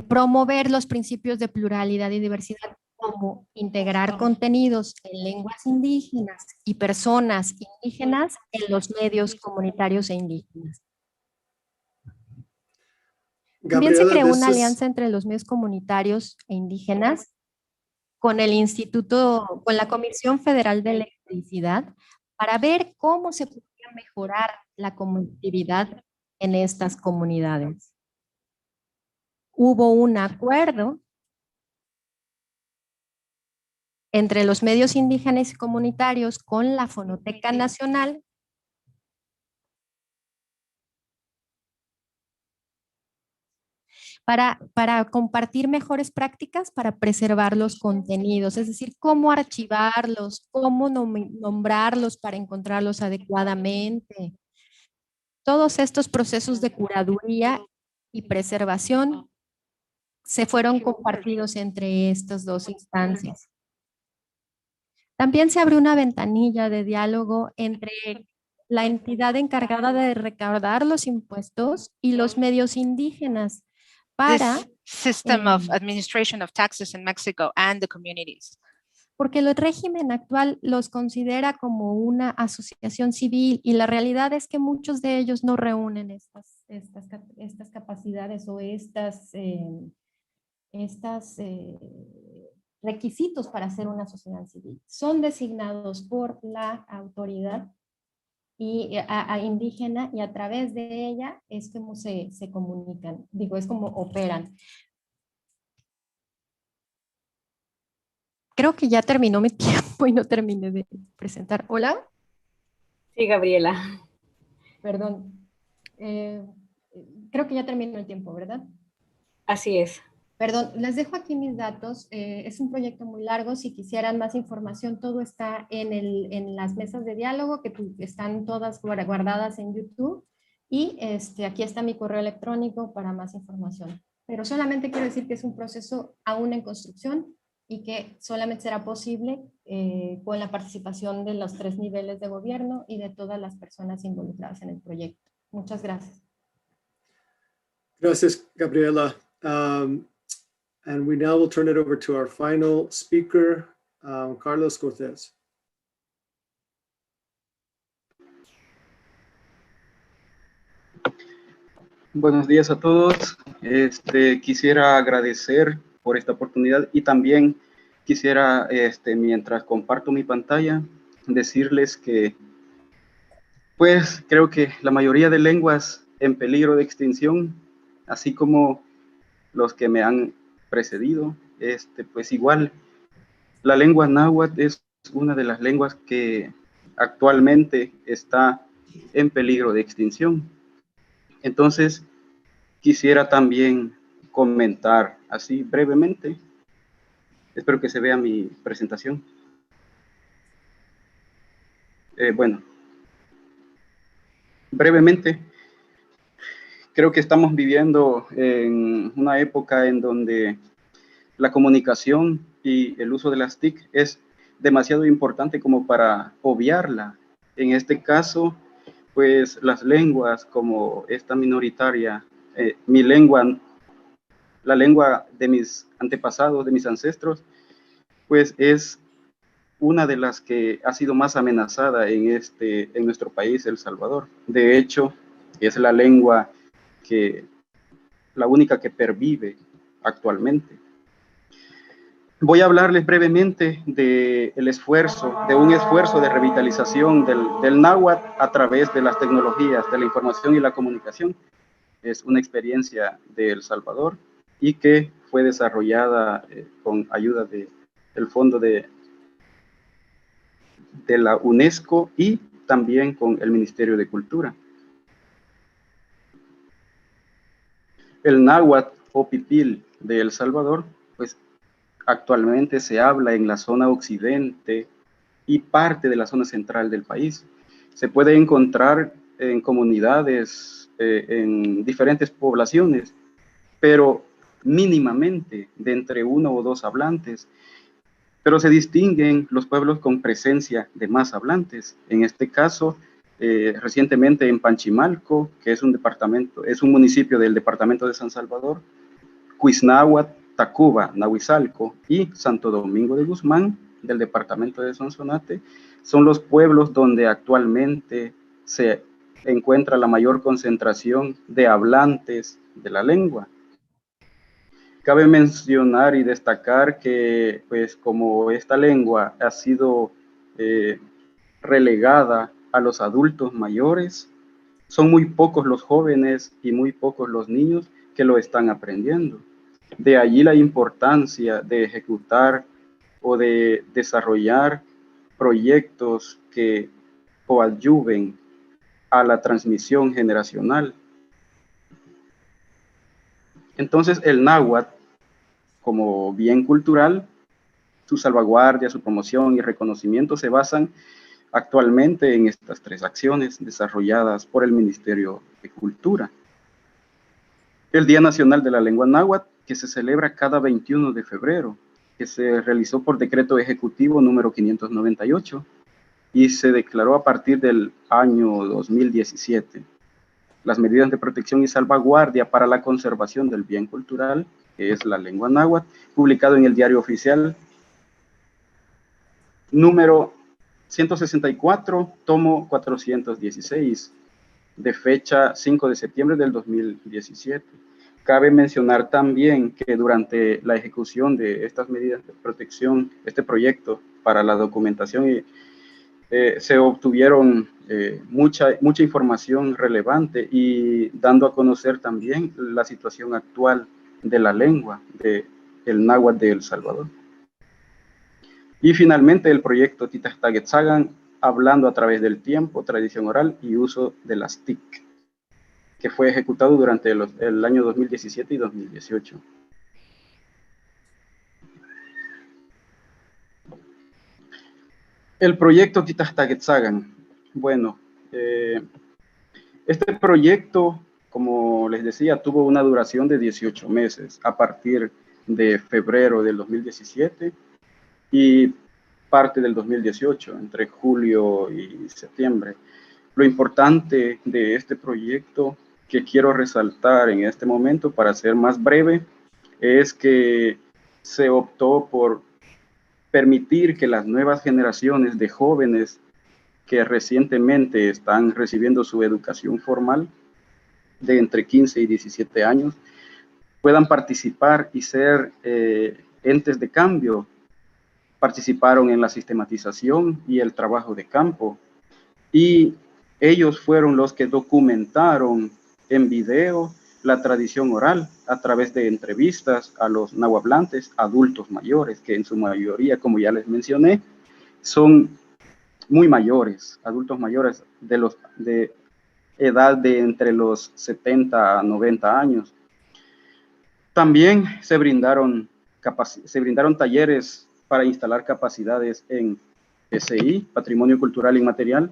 promover los principios de pluralidad y diversidad, como integrar contenidos en lenguas indígenas y personas indígenas en los medios comunitarios e indígenas. También se creó una alianza entre los medios comunitarios e indígenas con el Instituto, con la Comisión Federal de Electricidad, para ver cómo se podía mejorar la conectividad en estas comunidades. Hubo un acuerdo entre los medios indígenas y comunitarios con la Fonoteca Nacional para compartir mejores prácticas para preservar los contenidos, es decir, cómo archivarlos, cómo nombrarlos para encontrarlos adecuadamente. Todos estos procesos de curaduría y preservación se fueron compartidos entre estas dos instancias. También se abrió una ventanilla de diálogo entre la entidad encargada de recaudar los impuestos y los medios indígenas para this system of administration of taxes in Mexico and the communities. Porque el régimen actual los considera como una asociación civil y la realidad es que muchos de ellos no reúnen estas capacidades o requisitos para ser una sociedad civil. Son designados por la autoridad indígena y a través de ella es como se comunican, es como operan. Creo que ya terminó mi tiempo y no terminé de presentar. ¿Hola? Sí, Gabriela. Perdón. Creo que ya terminó el tiempo, ¿verdad? Así es. Perdón, les dejo aquí mis datos. Es un proyecto muy largo. Si quisieran más información, todo está en las mesas de diálogo que están todas guardadas en YouTube. Y aquí está mi correo electrónico para más información. Pero solamente quiero decir que es un proceso aún en construcción y que solamente será posible con la participación de los 3 niveles de gobierno y de todas las personas involucradas en el proyecto. Muchas gracias. Gracias, Gabriela. And we now will turn it over to our final speaker, Carlos Cortés. Buenos días a todos. Quisiera agradecer por esta oportunidad y también quisiera, mientras comparto mi pantalla, decirles que, pues, creo que la mayoría de lenguas en peligro de extinción, así como los que me han precedido, pues igual, la lengua náhuatl es una de las lenguas que actualmente está en peligro de extinción. Entonces, quisiera también comentar así brevemente. Espero que se vea mi presentación. Bueno, brevemente, creo que estamos viviendo en una época en donde la comunicación y el uso de las TIC es demasiado importante como para obviarla. En este caso, pues las lenguas como esta minoritaria, mi lengua, la lengua de mis antepasados, de mis ancestros, pues es una de las que ha sido más amenazada en nuestro país, El Salvador. De hecho, es la lengua la única que pervive actualmente. Voy a hablarles brevemente de un esfuerzo de revitalización del náhuatl a través de las tecnologías de la información y la comunicación. es una experiencia de El Salvador y que fue desarrollada con ayuda del Fondo de la UNESCO y también con el Ministerio de Cultura. El náhuatl o pipil de El Salvador, pues actualmente se habla en la zona occidente y parte de la zona central del país. Se puede encontrar en comunidades, en diferentes poblaciones, pero mínimamente de entre 1 o 2 hablantes. Pero se distinguen los pueblos con presencia de más hablantes. En este caso, recientemente en Panchimalco, que es un municipio del departamento de San Salvador, Cuisnáhuatl, Tacuba, Nahuizalco y Santo Domingo de Guzmán, del departamento de Sonsonate, son los pueblos donde actualmente se encuentra la mayor concentración de hablantes de la lengua. Cabe mencionar y destacar que, pues, como esta lengua ha sido relegada a los adultos mayores, son muy pocos los jóvenes y muy pocos los niños que lo están aprendiendo. De allí la importancia de ejecutar o de desarrollar proyectos que coadyuven a la transmisión generacional. Entonces, el náhuatl, como bien cultural, su salvaguardia, su promoción y reconocimiento se basan actualmente en estas 3 acciones desarrolladas por el Ministerio de Cultura. El Día Nacional de la Lengua Náhuatl, que se celebra cada 21 de febrero, que se realizó por decreto ejecutivo número 598 y se declaró a partir del año 2017. Las medidas de protección y salvaguardia para la conservación del bien cultural, que es la lengua náhuatl, publicado en el Diario Oficial número 164, tomo 416, de fecha 5 de septiembre del 2017. Cabe mencionar también que durante la ejecución de estas medidas de protección, este proyecto para la documentación, se obtuvieron mucha información relevante y dando a conocer también la situación actual de la lengua del náhuatl de El Salvador. Y finalmente el proyecto Titaxtaguetzagan, hablando a través del tiempo, tradición oral y uso de las TIC, que fue ejecutado durante el año 2017 y 2018. El proyecto Titaxtaguetzagan. Bueno, este proyecto, como les decía, tuvo una duración de 18 meses a partir de febrero del 2017 y parte del 2018, entre julio y septiembre. Lo importante de este proyecto que quiero resaltar en este momento, para ser más breve, es que se optó por permitir que las nuevas generaciones de jóvenes que recientemente están recibiendo su educación formal de entre 15 y 17 años puedan participar y ser entes de cambio. Participaron en la sistematización y el trabajo de campo y ellos fueron los que documentaron en video la tradición oral a través de entrevistas a los nahuablantes adultos mayores, que en su mayoría, como ya les mencioné, son muy mayores, adultos mayores de edad de entre los 70 a 90 años. También se brindaron talleres para instalar capacidades en PCI, Patrimonio Cultural Inmaterial,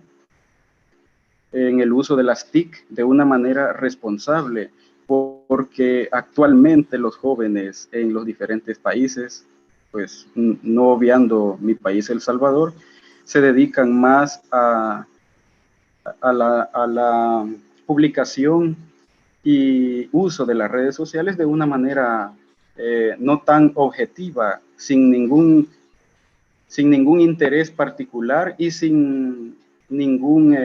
en el uso de las TIC de una manera responsable, porque actualmente los jóvenes en los diferentes países, pues no obviando mi país, El Salvador, se dedican más a la publicación y uso de las redes sociales de una manera no tan objetiva, sin ningún interés particular y sin ningún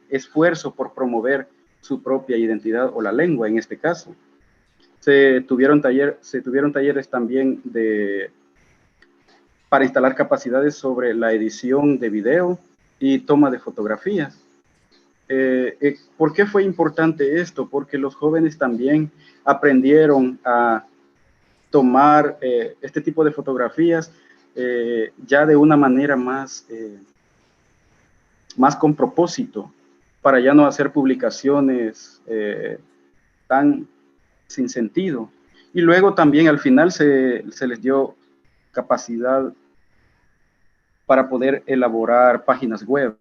esfuerzo por promover su propia identidad o la lengua en este caso. Se tuvieron talleres también para instalar capacidades sobre la edición de video y toma de fotografías. ¿Por qué fue importante esto? Porque los jóvenes también aprendieron a tomar este tipo de fotografías ya de una manera más con propósito, para ya no hacer publicaciones tan sin sentido. Y luego también al final se les dio capacidad para poder elaborar páginas web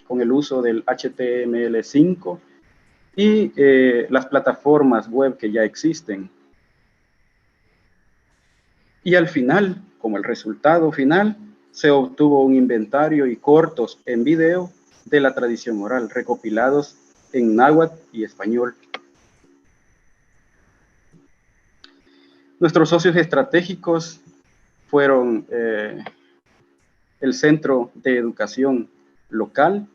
con el uso del HTML5 y las plataformas web que ya existen. Y al final, como el resultado final, se obtuvo un inventario y cortos en video de la tradición oral, recopilados en náhuatl y español. Nuestros socios estratégicos fueron el Centro de Educación Local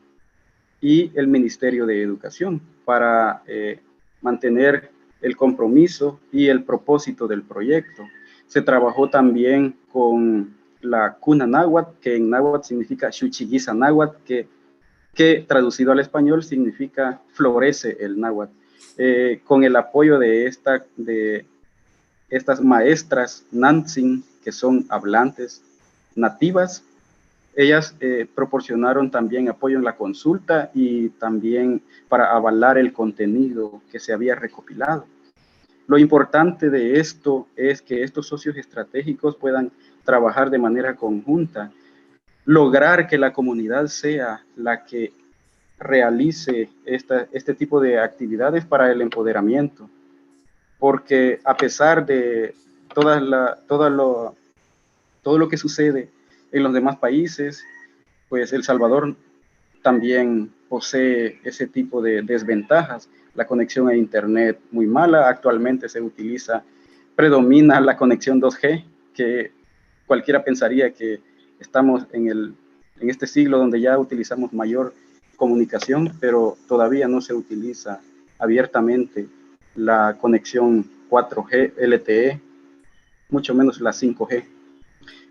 y el Ministerio de Educación para mantener el compromiso y el propósito del proyecto. Se trabajó también con la cuna náhuatl, que en náhuatl significa Xuchiguisa náhuatl, que traducido al español significa florece el náhuatl. Con el apoyo de estas maestras Nantzin, que son hablantes nativas, ellas proporcionaron también apoyo en la consulta y también para avalar el contenido que se había recopilado. Lo importante de esto es que estos socios estratégicos puedan trabajar de manera conjunta, lograr que la comunidad sea la que realice este tipo de actividades para el empoderamiento. Porque a pesar de todo lo que sucede en los demás países, pues El Salvador también posee ese tipo de desventajas. La conexión a internet muy mala, actualmente predomina la conexión 2G, que cualquiera pensaría que estamos en este siglo donde ya utilizamos mayor comunicación, pero todavía no se utiliza abiertamente la conexión 4G LTE, mucho menos la 5G.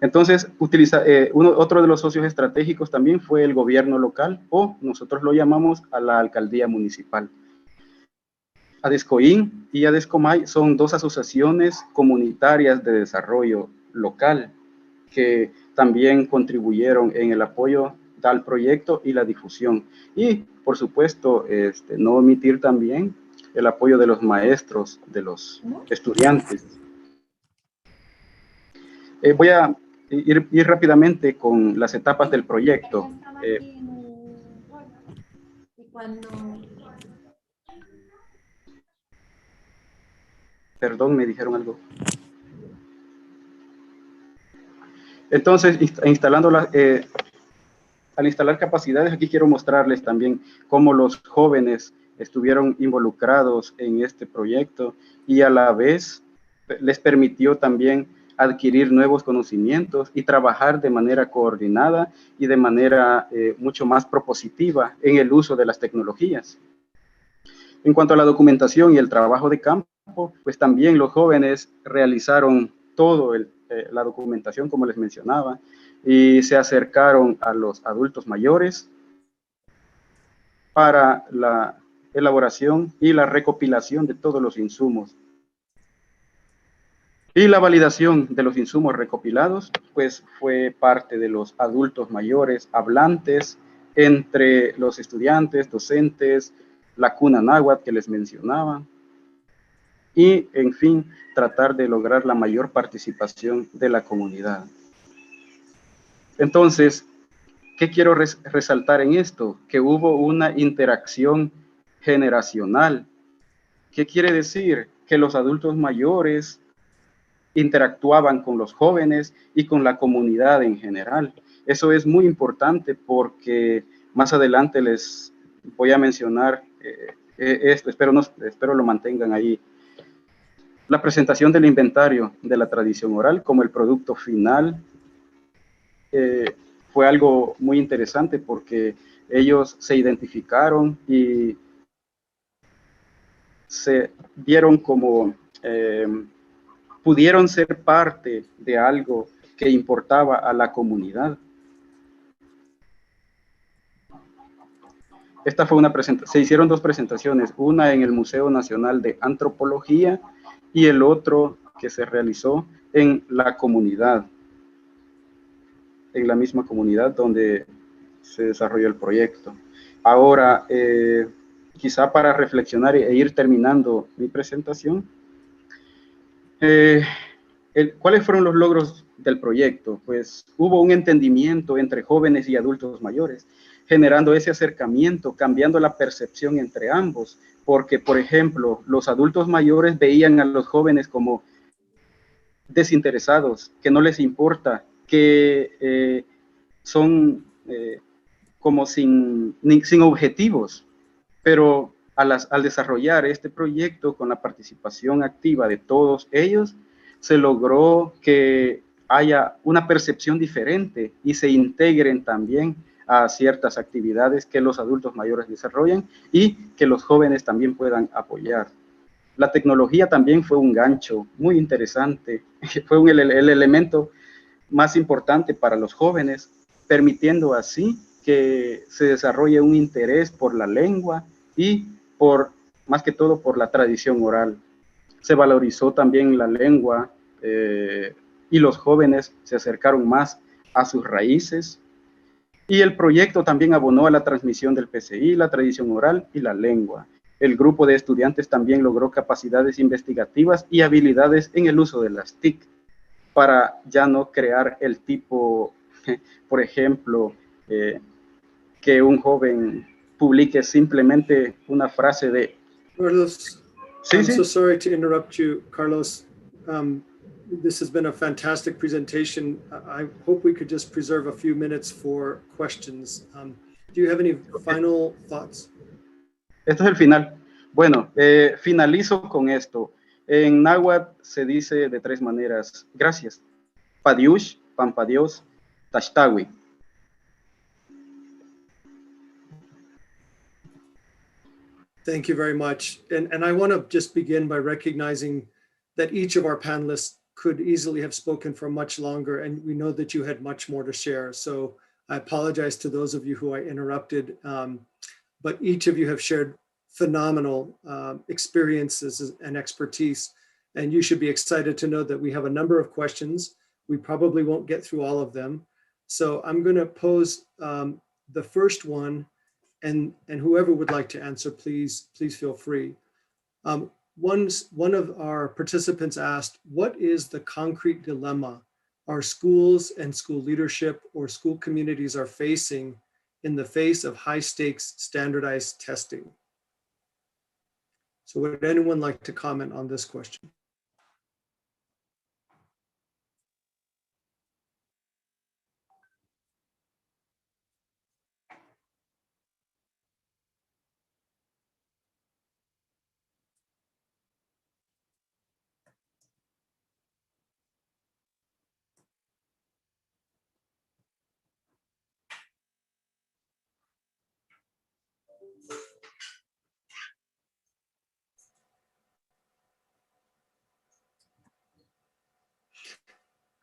Entonces, otro de los socios estratégicos también fue el gobierno local, o nosotros lo llamamos a la alcaldía municipal. ADESCOIN y ADESCOMAI son dos asociaciones comunitarias de desarrollo local que también contribuyeron en el apoyo al proyecto y la difusión. Y, por supuesto, no omitir también el apoyo de los maestros, de los estudiantes. Voy a ir rápidamente con las etapas del proyecto. Perdón, me dijeron algo. Entonces, al instalar capacidades, aquí quiero mostrarles también cómo los jóvenes estuvieron involucrados en este proyecto y a la vez les permitió también adquirir nuevos conocimientos y trabajar de manera coordinada y de manera mucho más propositiva en el uso de las tecnologías. En cuanto a la documentación y el trabajo de campo, pues también los jóvenes realizaron todo la documentación, como les mencionaba, y se acercaron a los adultos mayores para la elaboración y la recopilación de todos los insumos. Y la validación de los insumos recopilados, pues fue parte de los adultos mayores hablantes, entre los estudiantes, docentes, la cuna náhuatl que les mencionaba, y en fin, tratar de lograr la mayor participación de la comunidad. Entonces, ¿qué quiero resaltar en esto? Que hubo una interacción generacional. ¿Qué quiere decir? Que los adultos mayores interactuaban con los jóvenes y con la comunidad en general. Eso es muy importante porque más adelante les voy a mencionar esto, espero lo mantengan ahí. La presentación del inventario de la tradición oral como el producto final fue algo muy interesante porque ellos se identificaron y se vieron como pudieron ser parte de algo que importaba a la comunidad. esta fue una presentación, se hicieron dos presentaciones, una en el Museo Nacional de Antropología y el otro que se realizó en la comunidad, en la misma comunidad donde se desarrolló el proyecto. Ahora, quizá para reflexionar e ir terminando mi presentación, ¿cuáles fueron los logros del proyecto? Pues hubo un entendimiento entre jóvenes y adultos mayores, generando ese acercamiento, cambiando la percepción entre ambos, porque, por ejemplo, los adultos mayores veían a los jóvenes como desinteresados, que no les importa, que son como sin objetivos, pero al desarrollar este proyecto con la participación activa de todos ellos, se logró que haya una percepción diferente y se integren también a ciertas actividades que los adultos mayores desarrollan y que los jóvenes también puedan apoyar. La tecnología también fue un gancho muy interesante, fue el elemento más importante para los jóvenes, permitiendo así que se desarrolle un interés por la lengua y más que todo por la tradición oral. Se valorizó también la lengua y los jóvenes se acercaron más a sus raíces. Y el proyecto también abonó a la transmisión del PCI, la tradición oral y la lengua. El grupo de estudiantes también logró capacidades investigativas y habilidades en el uso de las TIC para ya no crear el tipo, por ejemplo, que un joven publique simplemente una frase de... Carlos, Sí, I'm sí. so sorry to interrupt you, Carlos. This has been a fantastic presentation. I hope we could just preserve a few minutes for questions. Do you have any final thoughts? Este es el final. Bueno, finalizo con esto. En náhuatl se dice de tres maneras. Gracias. Padiush, Pampadios, Tashtawi. Thank you very much. And I want to just begin by recognizing that each of our panelists could easily have spoken for much longer, and we know that you had much more to share. So I apologize to those of you who I interrupted, but each of you have shared phenomenal experiences and expertise, and you should be excited to know that we have a number of questions. We probably won't get through all of them. So I'm going to pose the first one, and whoever would like to answer, please feel free. One of our participants asked, what is the concrete dilemma our schools and school leadership or school communities are facing in the face of high stakes standardized testing? So would anyone like to comment on this question?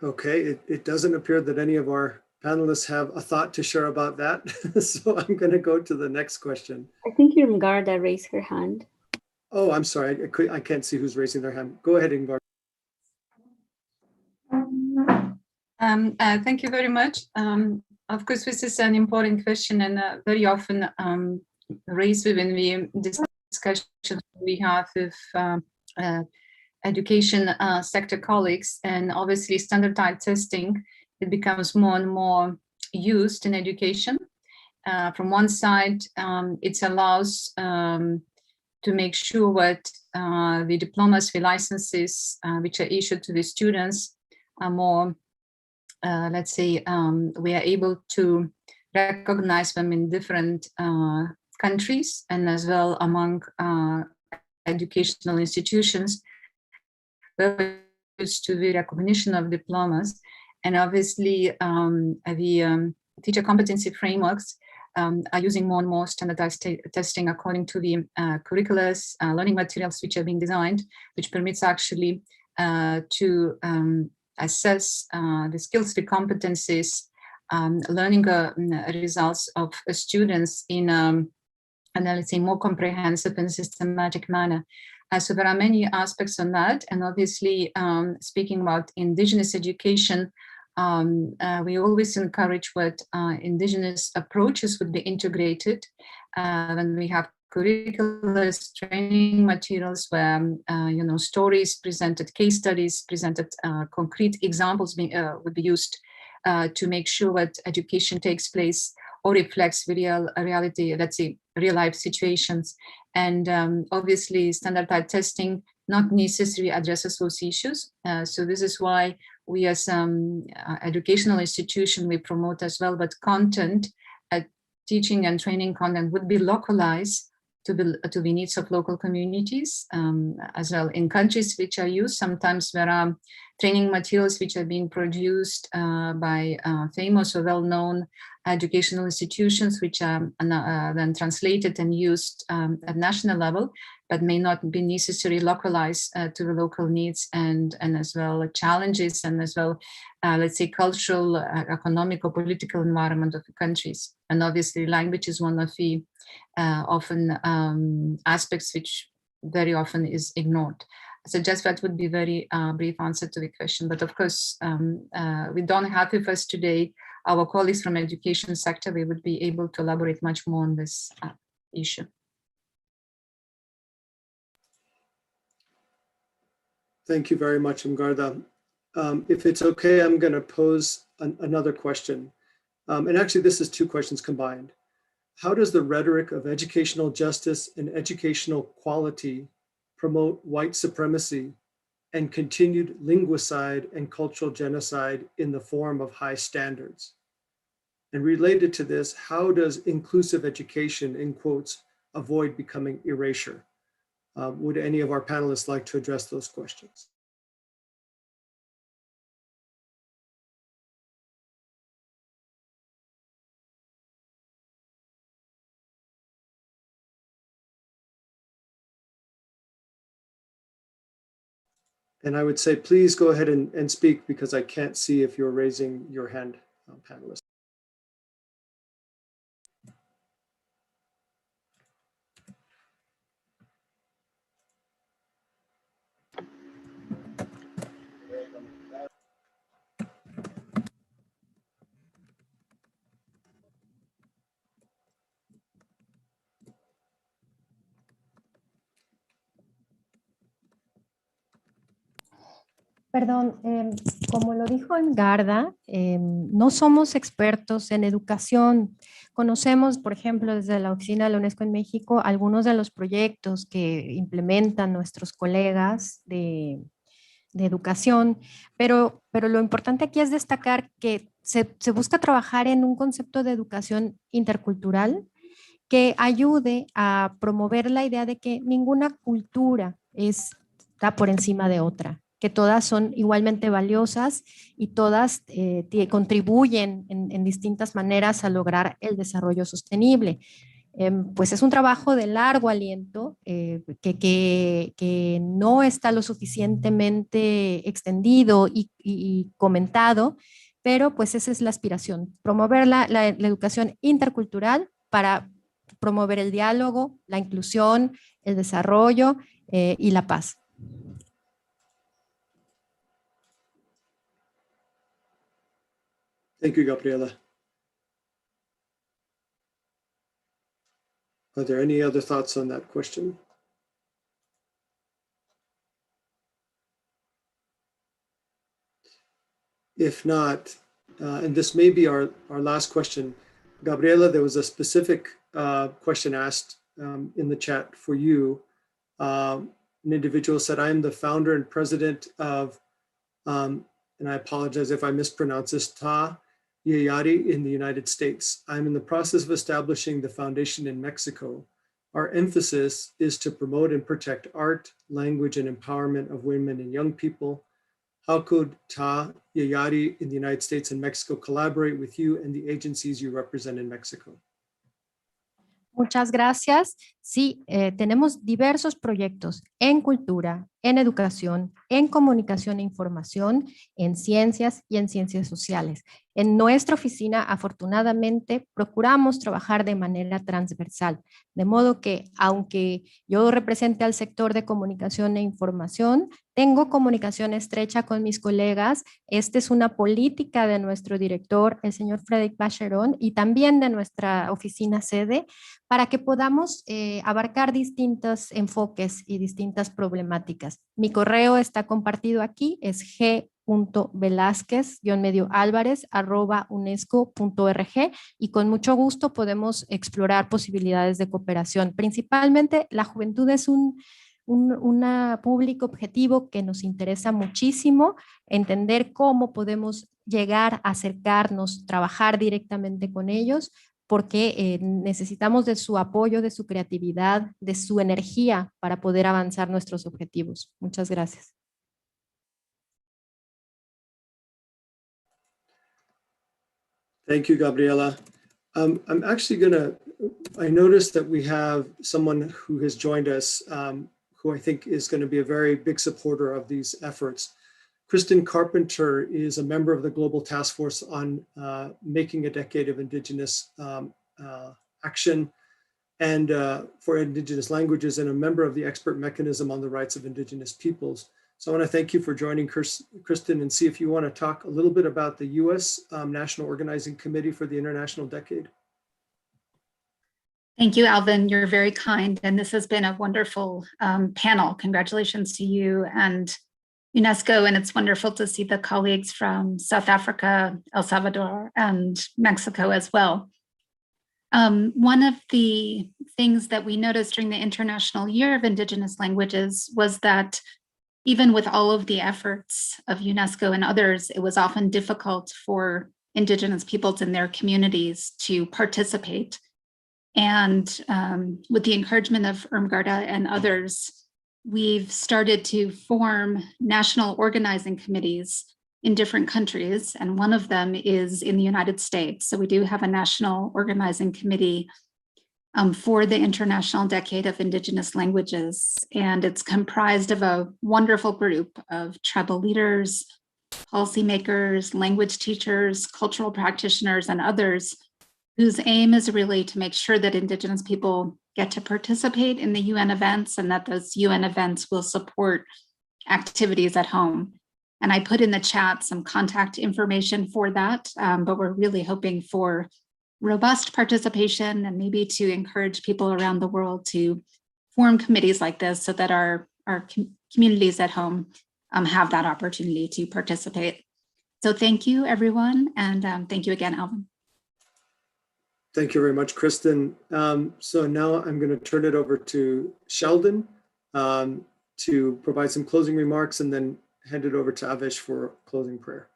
Okay, it doesn't appear that any of our panelists have a thought to share about that. So I'm going to go to the next question. I think Irmgarda raised her hand. Oh, I'm sorry. I can't see who's raising their hand. Go ahead, Irmgarda. Thank you very much. Of course, this is an important question and very often raised within the discussions we have with education sector colleagues, and obviously standardized testing, it becomes more and more used in education. From one side, it allows to make sure that the diplomas, the licenses which are issued to the students are more, let's say, we are able to recognize them in different countries and as well among educational institutions, to the recognition of diplomas. And obviously the teacher competency frameworks are using more and more standardized testing according to the curriculars, learning materials which are being designed, which permits actually to assess the skills, the competencies, learning results of students in and let's say more comprehensive and systematic manner. So there are many aspects on that, and obviously speaking about Indigenous education, we always encourage what Indigenous approaches would be integrated when we have curriculars, training materials where stories presented, case studies presented, concrete examples would be used to make sure that education takes place or reflects reality, let's say real life situations. And obviously standardized testing not necessarily addresses those issues. So this is why we as educational institution, we promote as well that content, teaching and training content would be localized to the needs of local communities as well. In countries which are used, sometimes there are training materials which are being produced by famous or well-known educational institutions, which are then translated and used at national level, but may not be necessarily localized to the local needs and as well challenges and as well, let's say, cultural, economic or political environment of the countries. And obviously language is one of the often aspects which very often is ignored. So just that would be very brief answer to the question. But of course, we don't have with us today our colleagues from education sector. We would be able to elaborate much more on this issue. Thank you very much, Irmgarda. If it's okay, I'm going to pose another question. And actually, this is two questions combined. How does the rhetoric of educational justice and educational quality promote white supremacy and continued linguicide and cultural genocide in the form of high standards? And related to this, how does inclusive education, in quotes, avoid becoming erasure? Would any of our panelists like to address those questions? And I would say, please go ahead and speak because I can't see if you're raising your hand, panelists. Perdón, como lo dijo Irmgarda, no somos expertos en educación. Conocemos, por ejemplo, desde la Oficina de la UNESCO en México, algunos de los proyectos que implementan nuestros colegas de educación, pero lo importante aquí es destacar que se busca trabajar en un concepto de educación intercultural que ayude a promover la idea de que ninguna cultura está por encima de otra, que todas son igualmente valiosas y todas contribuyen en distintas maneras a lograr el desarrollo sostenible. Pues es un trabajo de largo aliento que no está lo suficientemente extendido y comentado, pero pues esa es la aspiración, promover la educación intercultural para promover el diálogo, la inclusión, el desarrollo y la paz. Thank you, Gabriela. Are there any other thoughts on that question? If not, and this may be our last question, Gabriela, there was a specific question asked in the chat for you. An individual said, I am the founder and president of, and I apologize if I mispronounce this, Ta Yayari in the United States. I'm in the process of establishing the foundation in Mexico. Our emphasis is to promote and protect art, language, and empowerment of women and young people. How could Ta Yayari in the United States and Mexico collaborate with you and the agencies you represent in Mexico? Muchas gracias. Sí, tenemos diversos proyectos en cultura, en educación, en comunicación e información, en ciencias y en ciencias sociales. En nuestra oficina, afortunadamente, procuramos trabajar de manera transversal, de modo que, aunque yo represente al sector de comunicación e información, tengo comunicación estrecha con mis colegas. Esta es una política de nuestro director, el señor Frédéric Bacheron, y también de nuestra oficina sede, para que podamos abarcar distintos enfoques y distintas problemáticas. Mi correo está compartido aquí, es g.velázquez-álvarez@unesco.org, y con mucho gusto podemos explorar posibilidades de cooperación. Principalmente, la juventud es un público objetivo que nos interesa muchísimo, entender cómo podemos llegar a acercarnos, trabajar directamente con ellos, porque necesitamos de su apoyo, de su creatividad, de su energía para poder avanzar nuestros objetivos. Muchas gracias. Thank you, Gabriela. I'm actually I noticed that we have someone who has joined us who I think is going to be a very big supporter of these efforts. Kristen Carpenter is a member of the Global Task Force on Making a Decade of Indigenous Action and for Indigenous Languages, and a member of the Expert Mechanism on the Rights of Indigenous Peoples. So I want to thank you for joining, Kristen, and see if you want to talk a little bit about the U.S. National Organizing Committee for the International Decade. Thank you, Alvin. You're very kind. And this has been a wonderful panel. Congratulations to you and UNESCO. And it's wonderful to see the colleagues from South Africa, El Salvador, and Mexico as well. One of the things that we noticed during the International Year of Indigenous Languages was that even with all of the efforts of UNESCO and others, it was often difficult for Indigenous peoples in their communities to participate. And with the encouragement of Irmgarda and others, we've started to form national organizing committees in different countries. And one of them is in the United States. So we do have a national organizing committee for the International Decade of Indigenous Languages. And it's comprised of a wonderful group of tribal leaders, policymakers, language teachers, cultural practitioners, and others, whose aim is really to make sure that Indigenous people get to participate in the UN events and that those UN events will support activities at home. And I put in the chat some contact information for that, but we're really hoping for robust participation and maybe to encourage people around the world to form committees like this so that our communities at home have that opportunity to participate. So thank you, everyone. And thank you again, Alvin. Thank you very much, Kristen. So now I'm going to turn it over to Shaldon to provide some closing remarks and then hand it over to Avish for closing prayer.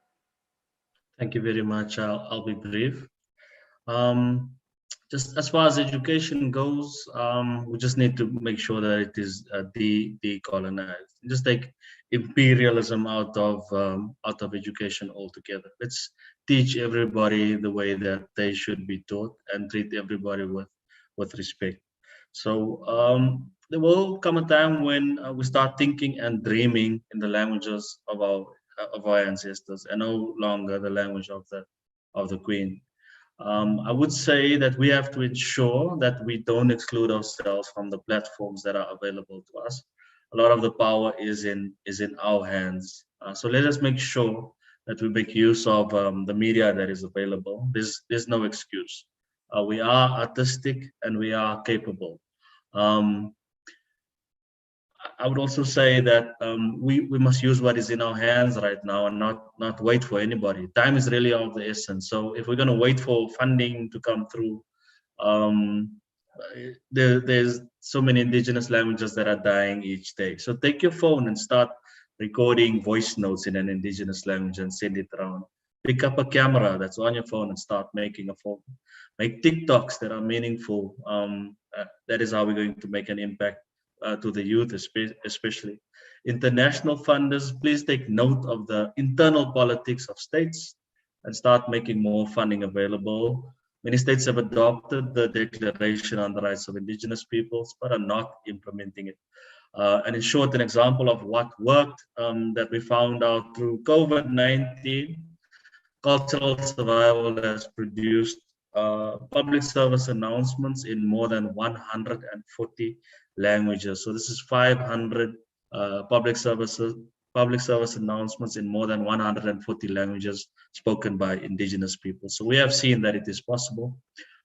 Thank you very much. I'll be brief. Just as far as education goes, we just need to make sure that it is decolonized. Just take imperialism out of education altogether. Let's teach everybody the way that they should be taught and treat everybody with respect. So there will come a time when we start thinking and dreaming in the languages of our ancestors and no longer the language of the Queen. I would say that we have to ensure that we don't exclude ourselves from the platforms that are available to us. A lot of the power is in our hands. So let us make sure that we make use of the media that is available. There's no excuse. We are artistic and we are capable. I would also say that we must use what is in our hands right now and not wait for anybody. Time is really of the essence. So if we're going to wait for funding to come through, there's so many indigenous languages that are dying each day. So take your phone and start recording voice notes in an indigenous language and send it around. Pick up a camera that's on your phone and start making a phone. Make TikToks that are meaningful. That is how we're going to make an impact to the youth, especially. International funders, please take note of the internal politics of states and start making more funding available. Many states have adopted the Declaration on the Rights of Indigenous Peoples, but are not implementing it. And in short, an example of what worked that we found out through COVID-19, Cultural Survival has produced public service announcements in more than 140 languages. So this is 500 public service announcements in more than 140 languages spoken by Indigenous people. So we have seen that it is possible.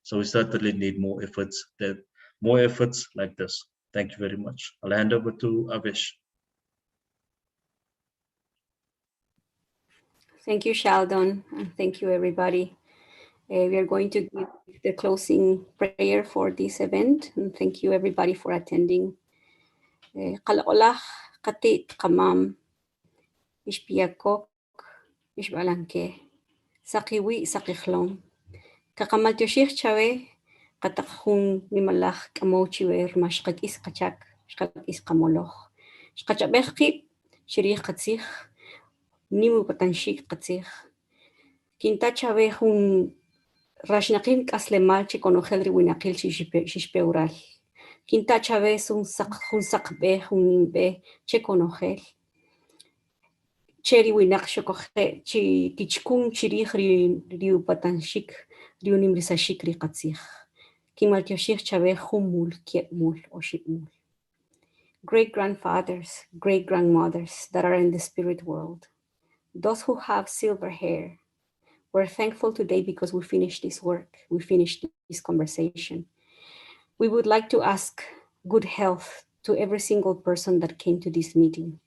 So we certainly need more efforts like this. Thank you very much. I'll hand over to Avish. Thank you, Shaldon, and thank you, everybody. We are going to give the closing prayer for this event, and thank you, everybody, for attending. Qalaqolaq qatit qamam ishpiyakok ishbalanke saqiwi saqixlom kaqamaltyoshik chawe qataqjun nimalaj k'amochiwer mashqak isqachak shqak isqamoloq shqachabej qib shirij qatzij nimu patanshik qatzij kinta chawe jun rashnaqin k'aslemal chikonojel riwinaqil xixpeural kinta chawe jun saqb'ej jun ninb'ej chekonojel Cheri winaq xokoje chi kichkun chirij riu patanshik riu nimrisashik ri qatzij. Kimaltyoshik chabe humul, kietmul, o shipmul. Great grandfathers, great grandmothers that are in the spirit world. Those who have silver hair. We're thankful today because we finished this work. We finished this conversation. We would like to ask good health to every single person that came to this meeting.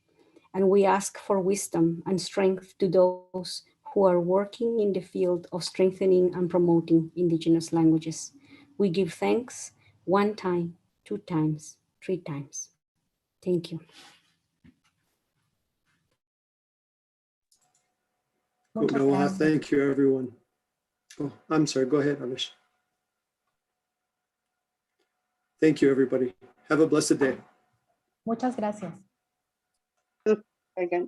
And we ask for wisdom and strength to those who are working in the field of strengthening and promoting Indigenous languages. We give thanks 1 time, 2 times, 3 times. Thank you. Well, thank you, everyone. Oh, I'm sorry. Go ahead, Avish. Thank you, everybody. Have a blessed day. Muchas gracias. Again.